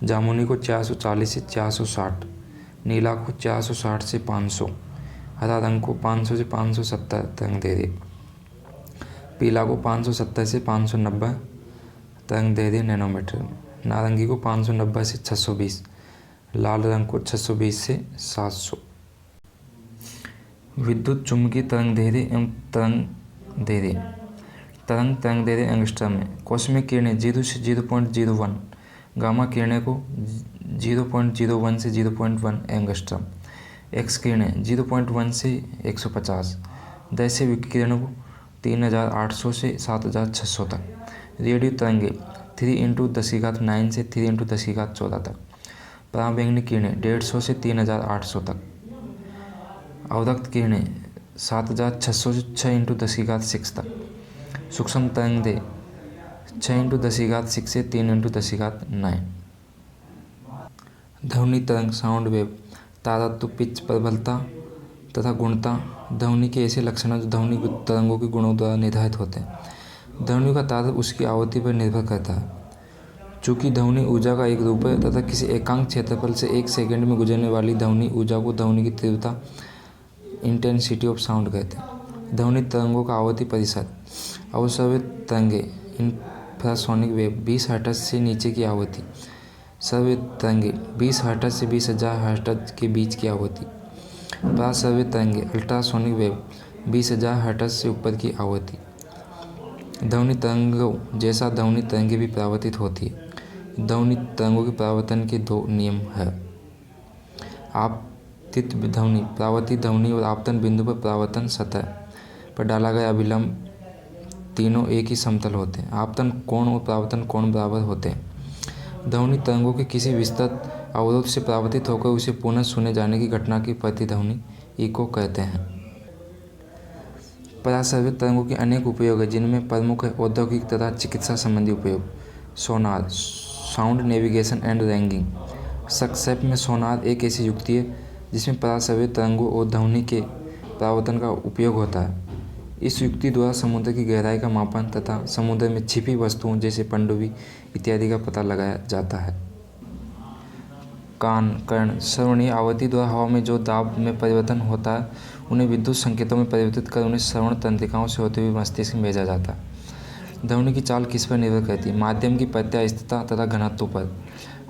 जामुनी को 440 से 460। नीला को 460 से 500। हरा रंग को 500 से 570 तरंग दैर्ध्य। पीला को 570 से 590 तरंग दैर्ध्य नैनोमीटर में। नारंगी को 590 से 620। लाल रंग को 620 से 700। विद्युत चुम्बकीय तरंग दैर्ध्य एवं तरंग दैर्ध्य। तरंग दैर्ध्य एंगस्ट्रम में। कॉस्मिक किरणें 0 से 0.01। गामा किरणें को 0.01 से 0.1 एंगस्ट्रम। एक्स किरणें 0.1 से 150। दृश्य विकिरणों को 3800 से 7600 तक। रेडियो तरंगे 3 × 10⁹ से 3 × 10⁻14 तक। पराबैंगनी किरणें 150 से 3800 तक। अवदक्त किरणें 7600 से 6 × 10⁻6 तक। सूक्ष्म तरंग दैर्ध्य 6 × 10⁻6 से 3 × 10⁹ ध्वनि तरंग साउंड वेव। तारत्व, पिच, प्रबलता तथा गुणता ध्वनि के ऐसे लक्षण हैं जो ध्वनि तरंगों के गुणों द्वारा निर्धारित होते हैं। ध्वनि का तारत्व उसकी आवृत्ति पर निर्भर करता है। चूँकि ध्वनि ऊर्जा का एक रूप है तथा किसी एकांक क्षेत्रफल से 1 सेकंड में गुजरने वाली ध्वनि ऊर्जा को ध्वनि की तीव्रता इंटेंसिटी ऑफ साउंड कहते हैं। ध्वनि तरंगों का आवृत्ति परिषद। अवश्रवित तरंगे इंफ्रासोनिक वेव 20 हर्ट्ज से नीचे की आवृत्ति। श्रवित तरंगे 20 हर्ट्ज से 20,000 हर्ट्ज के बीच की आवृत्ति। पराश्रवित तरंगे अल्ट्रासोनिक वेव 20,000 हर्ट्ज से ऊपर की आवृत्ति। ध्वनि तरंगों जैसा ध्वनि तरंगे भी परावर्तित होती है। ध्वनि तरंगों के परावर्तन के 2 नियम हैं। आपतित ध्वनि, परावर्तित ध्वनि और आपतन बिंदु पर परावर्तन सतह पर डाला गया अभिलंब तीनों एक ही समतल होते हैं। आपतन कोण और परावर्तन कोण बराबर होते हैं। ध्वनि तरंगों के किसी विस्तृत अवरोध से परावर्तित होकर उसे पुनः सुने जाने की घटना की प्रतिध्वनि इको कहते हैं। पराश्रवित तरंगों के अनेक उपयोग हैं, जिनमें प्रमुख है औद्योगिक तथा चिकित्सा संबंधी उपयोग। सोनार, साउंड नेविगेशन एंड रैंगिंग। संक्षेप में सोनार एक ऐसी युक्ति है जिसमें पराश्रवित तरंगों और ध्वनि के परावर्तन का उपयोग होता है। इस युक्ति द्वारा समुद्र की गहराई का मापन तथा समुद्र में छिपी वस्तुओं जैसे पनडुब्बी इत्यादि का पता लगाया जाता है। कान, कर्ण, श्रवणीय आवृत्ति द्वारा हवा में जो दाब में परिवर्तन होता है उन्हें विद्युत संकेतों में परिवर्तित कर उन्हें श्रवण तंत्रिकाओं से होते हुए मस्तिष्क में भेजा जाता है। ध्वनि की चाल किस पर निर्भर करती है? माध्यम की प्रत्यास्थता तथा घनत्व पर।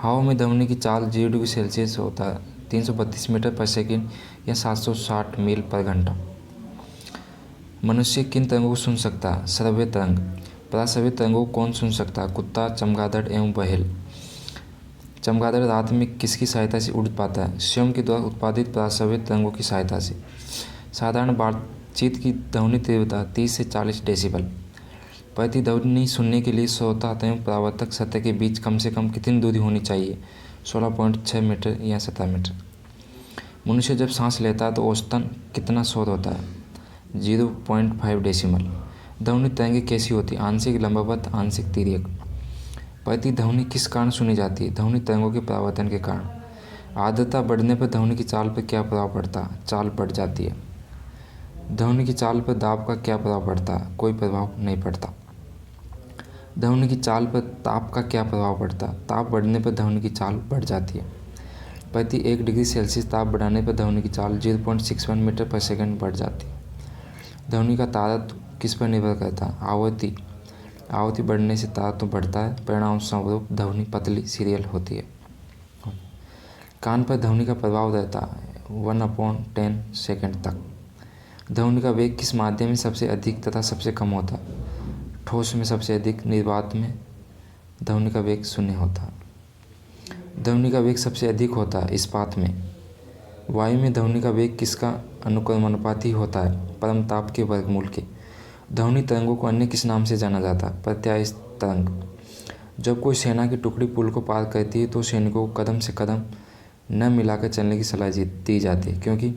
हवा में ध्वनि की चाल 0 डिग्री सेल्सियस होता है 332 मीटर पर सेकेंड या 760 मील पर घंटा। मनुष्य किन तरंगों को सुन सकता है? श्रव्य तरंग। पराश्रव्य तरंगों को कौन सुन सकता है? कुत्ता, चमगादड़ एवं बहेल। चमगादड़ रात में किसकी सहायता से उड़ पाता है? स्वयं के द्वारा उत्पादित पराश्रव्य तरंगों की सहायता से। साधारण बातचीत की ध्वनि तीव्रता 30 से 40 डेसिबल। प्रतिध्वनि सुनने के लिए श्रोता एवं परावर्तक सतह के बीच कम से कम कितनी दूरी होनी चाहिए? 16.6 मीटर या 17 मीटर। मनुष्य जब सांस लेता है तो औसतन कितना शोर होता है? 0.5 डेसिमल। ध्वनि तरंगें कैसी होती है? आंशिक लंबवत, आंशिक तिर्यक। प्रतिध्वनि किस कारण सुनी जाती है? ध्वनि तरंगों के परावर्तन के कारण। आर्द्रता बढ़ने पर ध्वनि की चाल पर क्या प्रभाव पड़ता है? चाल बढ़ जाती है। ध्वनि की चाल पर दाब का क्या प्रभाव पड़ता है? कोई प्रभाव नहीं पड़ता। ध्वनि की चाल पर ताप का क्या प्रभाव पड़ता है? ताप बढ़ने पर ध्वनि की चाल बढ़ जाती है। प्रति 1 डिग्री सेल्सियस ताप बढ़ाने पर ध्वनि की चाल 0.61 मीटर पर सेकंड बढ़ जाती है। ध्वनि का तारत्व किस पर निर्भर करता है? आवृत्ति। आवृत्ति बढ़ने से तारत्व बढ़ता है, परिणाम स्वरूप ध्वनि पतली सीरियल होती है। कान पर ध्वनि का प्रभाव रहता है 1/10 सेकंड तक। ध्वनि का वेग किस माध्यम में सबसे अधिक तथा सबसे कम होता है? ठोस में सबसे अधिक, निर्वात में ध्वनि का वेग 0 होता है। ध्वनि का वेग सबसे अधिक होता है इस्पात में। वायु में ध्वनि का वेग किसका अनुक्रमानुपाती होता है? परम ताप के वर्गमूल के। ध्वनि तरंगों को अन्य किस नाम से जाना जाता है? प्रत्यास्थ तरंग। जब कोई सेना की टुकड़ी पुल को पार करती है तो सैनिकों को कदम से कदम न मिलाकर चलने की सलाह दी जाती है, क्योंकि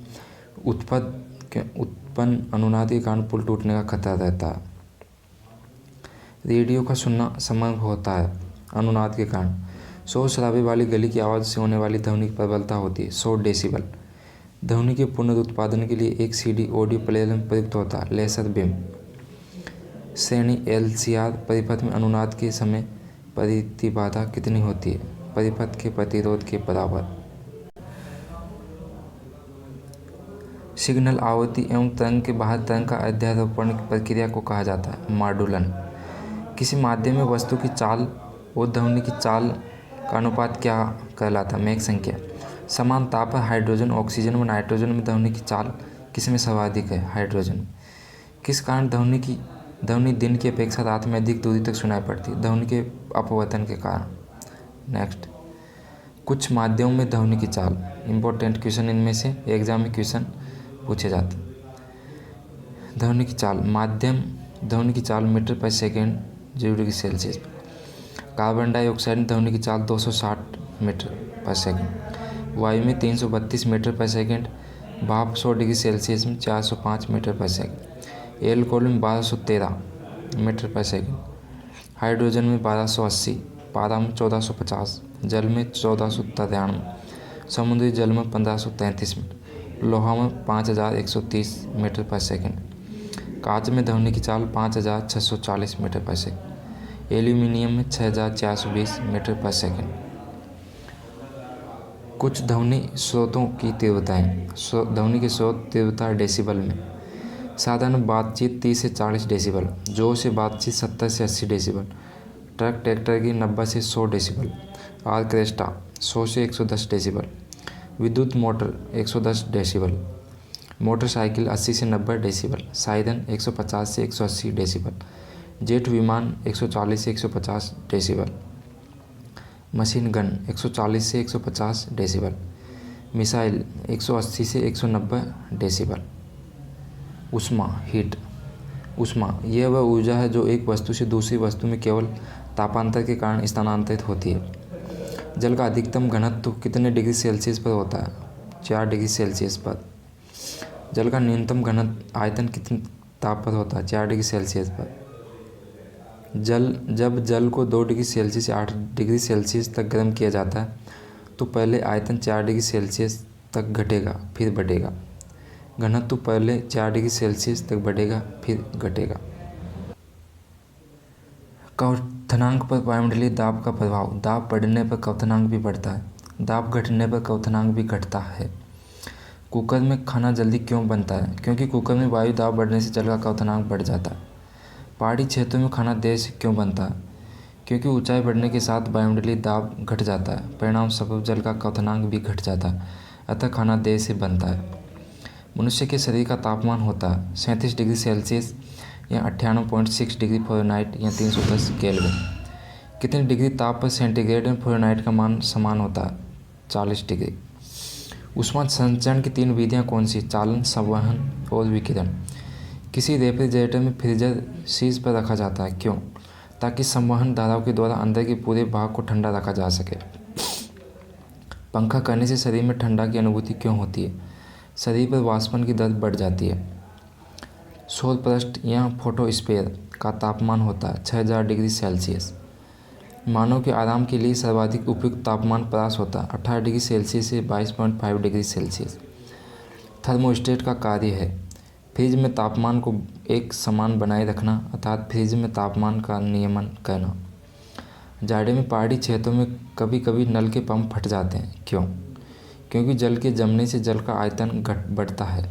उत्पन्न अनुनाद के कारण पुल टूटने का खतरा रहता है। रेडियो का सुनना संभव होता है अनुनाद के कारण। शोर शराबे वाली गली की आवाज़ से होने वाली ध्वनि की प्रबलता होती है 100 डेसिबल। ध्वनि के पुनरुत्पादन के लिए एक सीडी ऑडियो प्लेयर में प्रयुक्त होता है लेसर बीम। श्रेणी LCR परिपथ में अनुनाद के समय प्रतिबाधा कितनी होती है? परिपथ के प्रतिरोध के बराबर। सिग्नल आवृत्ति एवं तरंग के बाहर तरंग का अध्यारोपण प्रक्रिया को कहा जाता है माड्यूलन। किसी माध्यम में वस्तु की चाल और ध्वनि की चाल का अनुपात क्या कहलाता है? मैक संख्या। समान ताप पर हाइड्रोजन, ऑक्सीजन व नाइट्रोजन में ध्वनि की चाल किसमें सर्वाधिक है? हाइड्रोजन में। किस कारण ध्वनि दिन की अपेक्षा रात में अधिक दूरी तक सुनाई पड़ती है? ध्वनि के अपवर्तन के कारण। नेक्स्ट, कुछ माध्यमों में ध्वनि की चाल। इंपॉर्टेंट क्वेश्चन इनमें से एग्जाम में क्वेश्चन पूछे जाते हैं। ध्वनि की चाल माध्यम। ध्वनि की चाल मीटर पर second 0 degree Celsius. Carbon dioxide में ध्वनि की चाल 260 मीटर पर सेकेंड। वायु में 332 मीटर पर सेकेंड। भाप 100 डिग्री सेल्सियस में 405 मीटर पर सेकेंड। एल्कोहल में 1213 मीटर पर सेकेंड। हाइड्रोजन में 1280। पारा में 1450। जल में 1493। समुद्री जल में 1533 मीटर। लोहा में 5130 मीटर पर सेकेंड। कांच में ध्वनि की चाल 5640 मीटर पर सेकेंड। एल्यूमिनियम में 6420 मीटर पर सेकेंड। कुछ ध्वनि स्रोतों की तीव्रताएं। ध्वनि के स्रोत तीव्रता डेसिबल में। साधारण बातचीत 30 से 40 डेसिबल। जोर से बातचीत 70 से 80 डेसिबल। ट्रक ट्रैक्टर की 90 से 100 डेसिबल। ऑर्केस्ट्रा 100 से 110 डेसिबल। विद्युत मोटर 110 डेसिबल। मोटरसाइकिल 80 से 90 डेसिबल। सायरन 150 से 180 डेसिबल। जेट विमान 140 से 150 डेसिबल। मशीन गन 140 से 150 डेसिबल। मिसाइल 180 से 190 डेसिबल। ऊष्मा हीट। ऊष्मा यह वह ऊर्जा है जो एक वस्तु से दूसरी वस्तु में केवल तापांतर के कारण स्थानांतरित होती है। जल का अधिकतम घनत्व कितने डिग्री सेल्सियस पर होता है? 4 डिग्री सेल्सियस पर। जल का न्यूनतम घनत्व आयतन कितने ताप पर होता है? 4 डिग्री सेल्सियस पर। जब जल को 2 डिग्री सेल्सियस से 8 डिग्री सेल्सियस तक गर्म किया जाता है तो पहले आयतन 4 डिग्री सेल्सियस तक घटेगा फिर बढ़ेगा। घनत्व पहले 4 डिग्री सेल्सियस तक बढ़ेगा फिर घटेगा। क्वथनांक पर वायुमंडलीय दाब का प्रभाव। दाब बढ़ने पर क्वथनांक भी बढ़ता है। दाब घटने पर क्वथनांक भी घटता है। कुकर में खाना जल्दी क्यों बनता है? क्योंकि कुकर में वायु दाब बढ़ने से जल का क्वथनांक बढ़ जाता है। पहाड़ी क्षेत्रों में खाना देर से क्यों बनता है? क्योंकि ऊंचाई बढ़ने के साथ वायुमंडलीय दाब घट जाता है, परिणाम स्वरूप जल का क्वथनांक भी घट जाता है, अतः खाना देर से बनता है। मनुष्य के शरीर का तापमान होता है 37 डिग्री सेल्सियस या 98.6 डिग्री फ़ारेनहाइट या 310 केल्विन। कितने डिग्री ताप पर सेंटीग्रेड में फ़ारेनहाइट का मान समान होता है? 40 डिग्री। ऊष्मा संचरण की 3 विधियाँ कौन सी? चालन, संवहन और विकिरण। किसी रेफ्रिजरेटर में फ्रीजर शीर्ष पर रखा जाता है, क्यों? ताकि संवहन धाराओं के द्वारा अंदर के पूरे भाग को ठंडा रखा जा सके। पंखा करने से शरीर में ठंडा की अनुभूति क्यों होती है? शरीर पर वाष्पन की दर बढ़ जाती है। सौर पृष्ठ या फोटोस्फीयर का तापमान होता है 6000 डिग्री सेल्सियस। मानव के आराम के लिए सर्वाधिक उपयुक्त तापमान परास होता है 18 डिग्री सेल्सियस से 22.5 डिग्री सेल्सियस। थर्मोस्टेट का कार्य है फ्रिज में तापमान को एक समान बनाए रखना, अर्थात फ्रिज में तापमान का नियमन करना। जाड़े में पहाड़ी क्षेत्रों में कभी कभी नल के पंप फट जाते हैं, क्यों? क्योंकि जल के जमने से जल का आयतन बढ़ता है।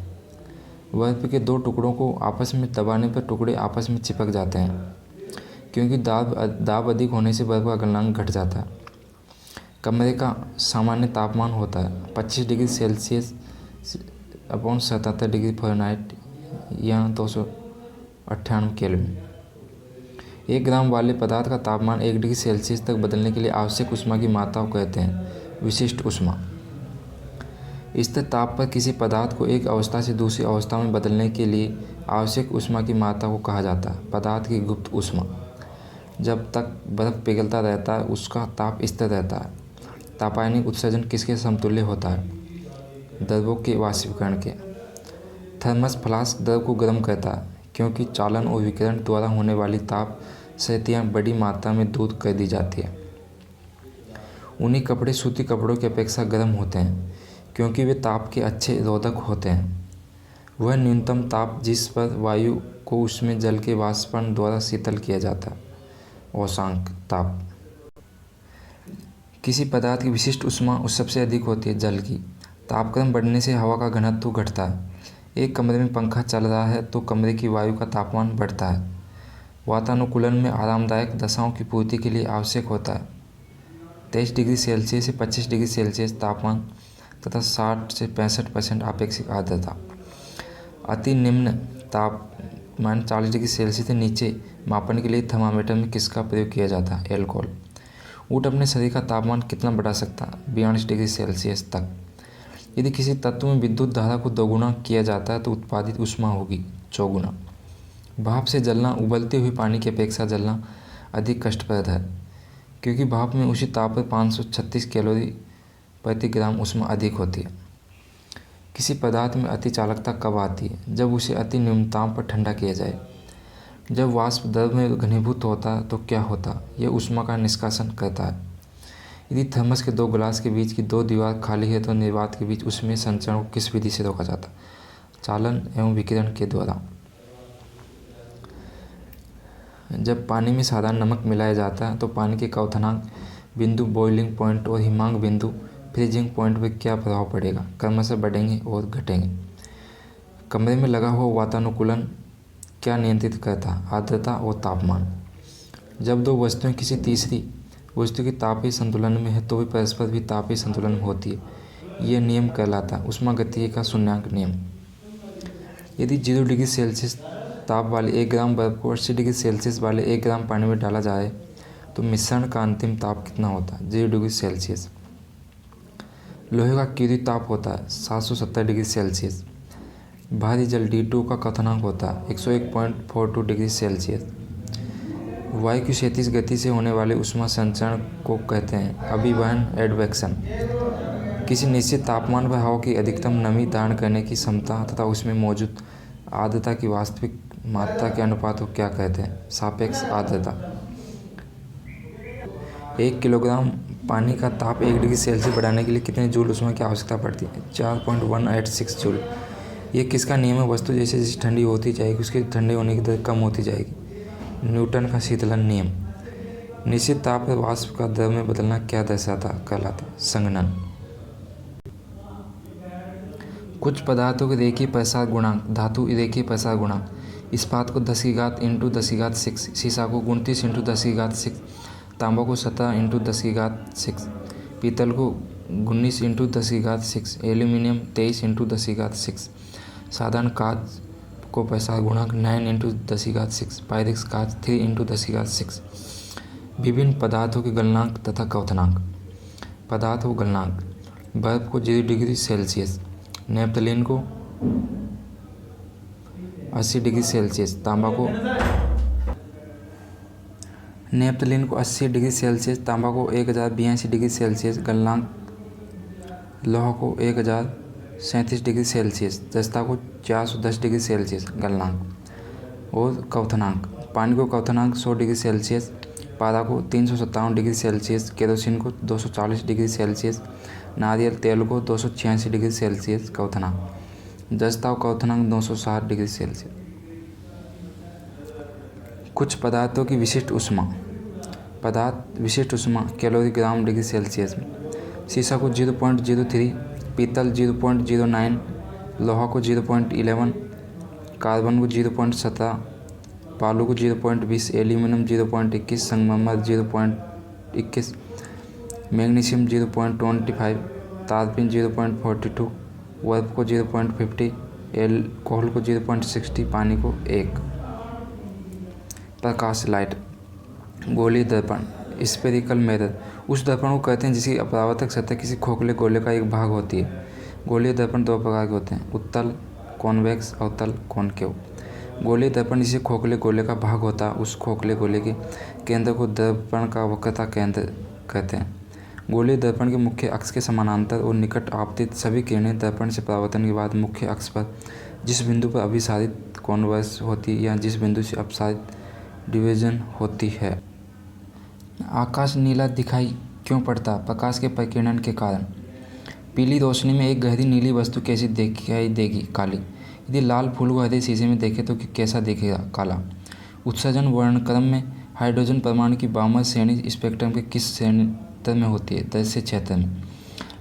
बर्फ के 2 टुकड़ों को आपस में दबाने पर टुकड़े आपस में चिपक जाते हैं, क्योंकि दाब अधिक होने से बर्फ का गलनांक घट जाता है। कमरे का सामान्य तापमान होता है 25 degree Celsius upon 77 degree Fahrenheit या 298 केल्विन। 1 ग्राम वाले पदार्थ का तापमान 1 डिग्री सेल्सियस तक बदलने के लिए आवश्यक ऊष्मा की मात्रा को कहते हैं विशिष्ट ऊष्मा। स्थिर ताप पर किसी पदार्थ को एक अवस्था से दूसरी अवस्था में बदलने के लिए आवश्यक ऊष्मा की मात्रा को कहा जाता है पदार्थ की गुप्त ऊष्मा। जब तक बर्फ पिघलता रहता है उसका ताप स्थिर रहता है। तापायनिक उत्सर्जन किसके समतुल्य होता है? द्रवों के वाष्पीकरण के। थर्मस फ्लास्क द्रव को गर्म करता है, क्योंकि चालन और विकिरण द्वारा होने वाली ताप शक्तियाँ बड़ी मात्रा में दूर कर दी जाती है। ऊनी कपड़े सूती कपड़ों की अपेक्षा गर्म होते हैं, क्योंकि वे ताप के अच्छे रोधक होते हैं। वह न्यूनतम ताप जिस पर वायु को उसमें जल के वाष्पन द्वारा शीतल किया जाता है औष्णांक ताप। किसी पदार्थ की विशिष्ट ऊष्मा उस सबसे अधिक होती है जल की। तापक्रम बढ़ने से हवा का घनत्व घटता है। एक कमरे में पंखा चल रहा है तो कमरे की वायु का तापमान बढ़ता है। वातानुकूलन में आरामदायक दशाओं की पूर्ति के लिए आवश्यक होता है 23 डिग्री सेल्सियस से 25 डिग्री सेल्सियस तापमान तथा 60 से 65% आपेक्षिक आर्द्रता। अति निम्न तापमान 40 डिग्री सेल्सियस से नीचे मापन के लिए थर्मामीटर में किसका प्रयोग किया जाता है? एल्कोहल। ऊँट अपने शरीर का तापमान कितना बढ़ा सकता है? 42 डिग्री सेल्सियस तक। यदि किसी तत्व में विद्युत धारा को दोगुना किया जाता है तो उत्पादित ऊष्मा होगी 4 गुना। भाप से जलना उबलते हुए पानी की अपेक्षा जलना अधिक कष्टप्रद है, क्योंकि भाप में उसी ताप पर 536 कैलोरी प्रति ग्राम ऊष्मा अधिक होती है। किसी पदार्थ में अति चालकता कब आती है? जब उसे अति न्यूनतम पर ठंडा किया जाए। जब वाष्प द्रव में घनीभूत होता है तो क्या होता? यह ऊष्मा का निष्कासन करता है। यदि थर्मस के 2 गिलास के बीच की 2 दीवार खाली है तो निर्वात के बीच उसमें संचरण को किस विधि से रोका जाता? चालन एवं विकिरण के द्वारा। जब पानी में साधारण नमक मिलाया जाता है तो पानी के क्वथनांक बिंदु, बॉइलिंग पॉइंट और हिमांक बिंदु, फ्रीजिंग पॉइंट पर क्या प्रभाव पड़ेगा? क्रमशः बढ़ेंगे और घटेंगे। कमरे में लगा हुआ वातानुकूलन क्या नियंत्रित करता है? आर्द्रता और तापमान। जब 2 वस्तुएं किसी तीसरी वस्तु के तापीय संतुलन में है तो वे परस्पर भी तापीय संतुलन में होती है। यह नियम कहलाता है ऊष्मागतिकी का शून्यांक नियम। यदि 0 डिग्री सेल्सियस ताप वाले 1 ग्राम बर्फ को 80 डिग्री सेल्सियस वाले 1 ग्राम पानी में डाला जाए तो मिश्रण का अंतिम ताप कितना होता है? 0 डिग्री सेल्सियस। लोहे का क्यूरी ताप होता है 770 डिग्री सेल्सियस। भारी जल D2 का क्वथनांक होता है 101.42 डिग्री सेल्सियस। वायु की क्षैतिज गति से होने वाले ऊष्मा संचरण को कहते हैं अभिवहन एडवेक्शन। किसी निश्चित तापमान पर हवा की अधिकतम नमी धारण करने की क्षमता तथा उसमें मौजूद आर्द्रता की वास्तविक मात्रा के अनुपात को क्या कहते हैं? सापेक्ष आर्द्रता। 1 किलोग्राम पानी का ताप 1 डिग्री सेल्सियस बढ़ाने के लिए कितने जूल ऊष्मा की आवश्यकता पड़ती है? 4.186 जूल। ये किसका नियम है? वस्तु जैसे जैसे ठंडी होती जाएगी उसके ठंडे होने की दर कम होती जाएगी। न्यूटन का शीतलन नियम। निश्चित ताप पर वाष्प का द्रव में बदलना क्या कहलाता? संघनन। कुछ पदार्थों के रेखीय प्रसार गुणांक, धातु रेखीय प्रसार गुणांक, इस्पात को 10 की घात × 10 की घात 6, सीसा को 29 × 10 की घात 6, तांबा को 17 × 10 की घात 6, पीतल को 19 × 10 की घात 6, एल्यूमिनियम 23 × 10 की घात 6, साधारण कांच को प्रसार गुणांक 9 × 10 की घात 6, पाइरिक्स कांच 3 × 10 की घात 6। विभिन्न पदार्थों के गलनांक तथा क्वथनांक। पदार्थ को गलनांक, बर्फ को 0 डिग्री सेल्सियस, नेपथलीन को 80 डिग्री सेल्सियस, तांबा को नेपथलीन को 80 डिग्री सेल्सियस, तांबा को 1082 डिग्री सेल्सियस गलनांक, लोहा को 1037 डिग्री सेल्सियस, जस्ता को 410 डिग्री सेल्सियस गलनांक। और क्वथनांक, पानी को क्वथनांक 100 डिग्री सेल्सियस, पारा को 357 डिग्री सेल्सियस, केरोसिन को 240 डिग्री सेल्सियस, नारियल तेल को 286 डिग्री सेल्सियस क्वथनांक, जस्ता क्वथनांक 260 डिग्री सेल्सियस। कुछ पदार्थों की विशिष्ट ऊष्मा। पदार्थ विशिष्ट ऊष्मा कैलोरी ग्राम डिग्री सेल्सियस में, सीसा को 0.03, पीतल 0.09, लोहा को 0.11, कार्बन को 0.17, बालू को 0.20, एल्यूमिनियम 0.21, संगमरमर 0.21, मैग्नीशियम 0.25, तारपीन 0.42, बर्फ को 0.50, एल्कोहल को 0.60, पानी को 1। प्रकाश लाइट। गोलीय दर्पण, स्फेरिकल मिरर, उस दर्पण को कहते हैं जिसकी अपरावर्तक सतह किसी खोखले गोले का एक भाग होती है। गोलीय दर्पण 2 प्रकार के होते हैं, उत्तल कॉन्वेक्स, अवतल कॉनकेव। गोलीय दर्पण जिसे खोखले गोले का भाग होता है, उस खोखले गोले के केंद्र को दर्पण का वक्रता केंद्र कहते हैं। गोलीय दर्पण के मुख्य अक्ष के समानांतर और निकट आपतित सभी किरणें दर्पण से परावर्तन के बाद मुख्य अक्ष पर जिस बिंदु पर अभिसारित कॉन्वर्स होती है या जिस बिंदु से अपसारित डिवीजन होती है। आकाश नीला दिखाई क्यों पड़ता? प्रकाश के प्रकीर्णन के कारण। पीली रोशनी में एक गहरी नीली वस्तु कैसी दिखाई देगी? काली। यदि लाल फूल को हरे शीशे में देखें तो कैसा दिखेगा? काला। उत्सर्जन वर्णक्रम में हाइड्रोजन परमाणु की बामर श्रेणी स्पेक्ट्रम के किस श्रेणी में होती है? दृश्य क्षेत्र में।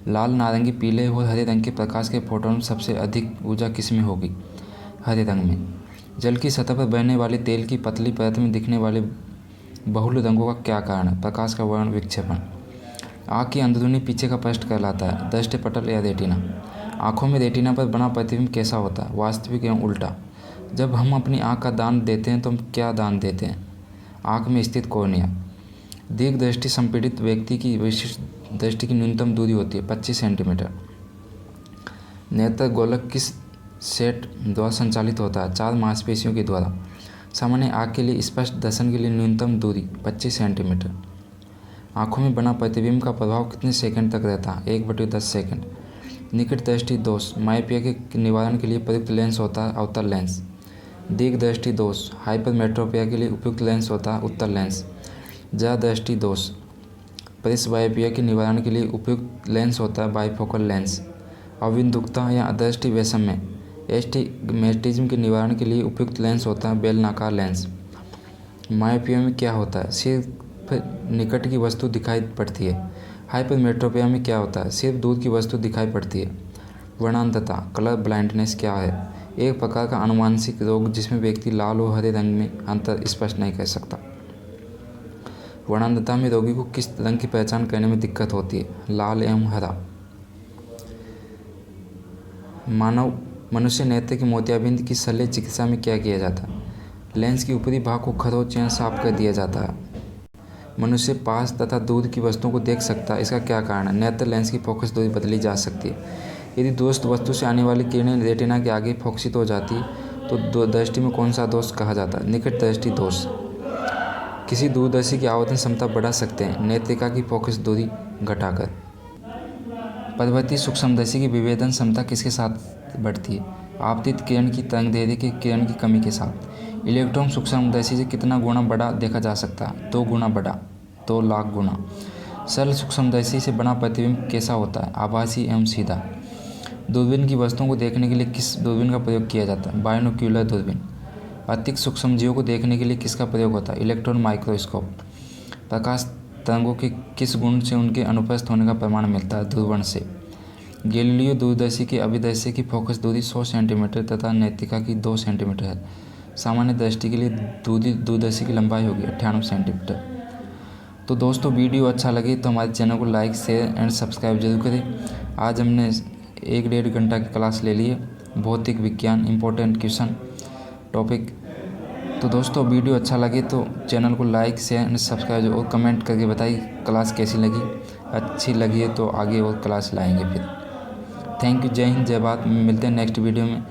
लाल, नारंगी, पीले और हरे रंग के प्रकाश के फोटोन में सबसे अधिक ऊर्जा किस में होगी? हरे रंग में। जल की सतह पर बहने वाली तेल की पतली परत में दिखने वाले बहुल रंगों का क्या कारण है? प्रकाश का वर्ण विक्षेपण। आँख की अंदरूनी पीछे का पृष्ठ कहलाता है दृष्टिपटल या रेटिना। आँखों में रेटिना पर बना प्रतिबिंब कैसा होता है? वास्तविक एवं उल्टा। जब हम अपनी आँख का दान देते हैं तो हम क्या दान देते हैं? आँख में स्थित कॉर्निया। दीर्घ दृष्टि संपीड़ित व्यक्ति की विशिष्ट दृष्टि की न्यूनतम दूरी होती है 25 सेंटीमीटर। नेत्र गोलक किस सेट द्वारा संचालित होता है? 4 मांसपेशियों के द्वारा। सामान्य आँख के लिए स्पष्ट दर्शन के लिए न्यूनतम दूरी 25 सेंटीमीटर। आँखों में बना प्रतिबिंब का प्रभाव कितने सेकंड तक रहता है? 1/10 सेकंड। निकट दृष्टि दोष मायोपिया के निवारण के लिए प्रयुक्त लेंस होता है अवतल लेंस। दीर्घ दृष्टि दोष हाइपरमेट्रोपिया के लिए उपयुक्त लेंस होता है उत्तल लेंस। ज्यादा दृष्टि दोष प्रेसबायोपिया के निवारण के लिए उपयुक्त लेंस होता है बाइफोकल लेंस। अविन्दुकता या अदृष्टि वैषम्य एस्टिग्मेटिज्म के निवारण के लिए उपयुक्त लेंस होता है बेलनाकार लेंस। मायोपिया में क्या होता है? सिर्फ निकट की वस्तु दिखाई पड़ती है। हाइपरमेट्रोपिया में क्या होता है? सिर्फ दूर की वस्तु दिखाई पड़ती है। वर्णांधता कलर ब्लाइंडनेस क्या है? एक प्रकार का आनुवांशिक रोग जिसमें व्यक्ति लाल और हरे रंग में अंतर स्पष्ट नहीं कर सकता। वर्णांधता में रोगी को किस रंग की पहचान करने में दिक्कत होती है? लाल एवं हरा। मनुष्य नेत्र की मोतियाबिंद की शल्य चिकित्सा में क्या किया जाता है? लेंस की ऊपरी भाग को खरोंच या साफ कर दिया जाता है। मनुष्य पास तथा दूर की वस्तुओं को देख सकता है, इसका क्या कारण है? नेत्र लेंस की फोकस दूरी बदली जा सकती है। यदि दूरस्थ वस्तु से आने वाली किरणें रेटिना के आगे फोकसित हो जाती है तो दृष्टि में कौन सा दोष कहा जाता है? निकट दृष्टि दोष। किसी दूरदर्शी की आवर्धन क्षमता बढ़ा सकते हैं नेत्रिका की फोकस दूरी घटाकर। पर्वतीय सूक्ष्मदर्शी की विभेदन क्षमता किसके साथ बढ़ती है? आपतित किरण की तरंगदैर्घ्य के किरण की कमी के साथ। इलेक्ट्रॉन सूक्ष्मदर्शी से कितना गुना बड़ा देखा जा सकता है? 2 गुना बड़ा, 2 लाख गुना। सरल सूक्ष्मदर्शी से बना प्रतिबिंब कैसा होता है? आभासी एवं सीधा। दूरबीन की वस्तुओं को देखने के लिए किस दूरबीन का प्रयोग किया जाता है? बाइनोक्यूलर दूरबीन। अत्यधिक सूक्ष्म जीवों को देखने के लिए किसका प्रयोग होता है? Electron microscope. प्रकाश तरंगों के किस गुण से उनके अनुपस्थित होने का प्रमाण मिलता है? ध्रुवण से। गैलीलियो दूरदर्शी की अभिदर्शी की फोकस दूरी 100 सेंटीमीटर तथा नेत्रिका की 2 सेंटीमीटर है। सामान्य दृष्टि के लिए दूरदर्शी की लंबाई होगी 98 सेंटीमीटर। तो दोस्तों वीडियो अच्छा लगे तो हमारे चैनल को लाइक शेयर एंड सब्सक्राइब जरूर करें। आज हमने 1-1.5 घंटा की क्लास ले ली है, भौतिक विज्ञान इम्पोर्टेंट क्वेश्चन टॉपिक। तो दोस्तों वीडियो अच्छा लगे तो चैनल को लाइक शेयर एंड सब्सक्राइब और कमेंट करके बताइए क्लास कैसी लगी। अच्छी लगी है तो आगे और क्लास लाएंगे फिर। थैंक यू, जय हिंद, जय भारत। मिलते हैं नेक्स्ट वीडियो में।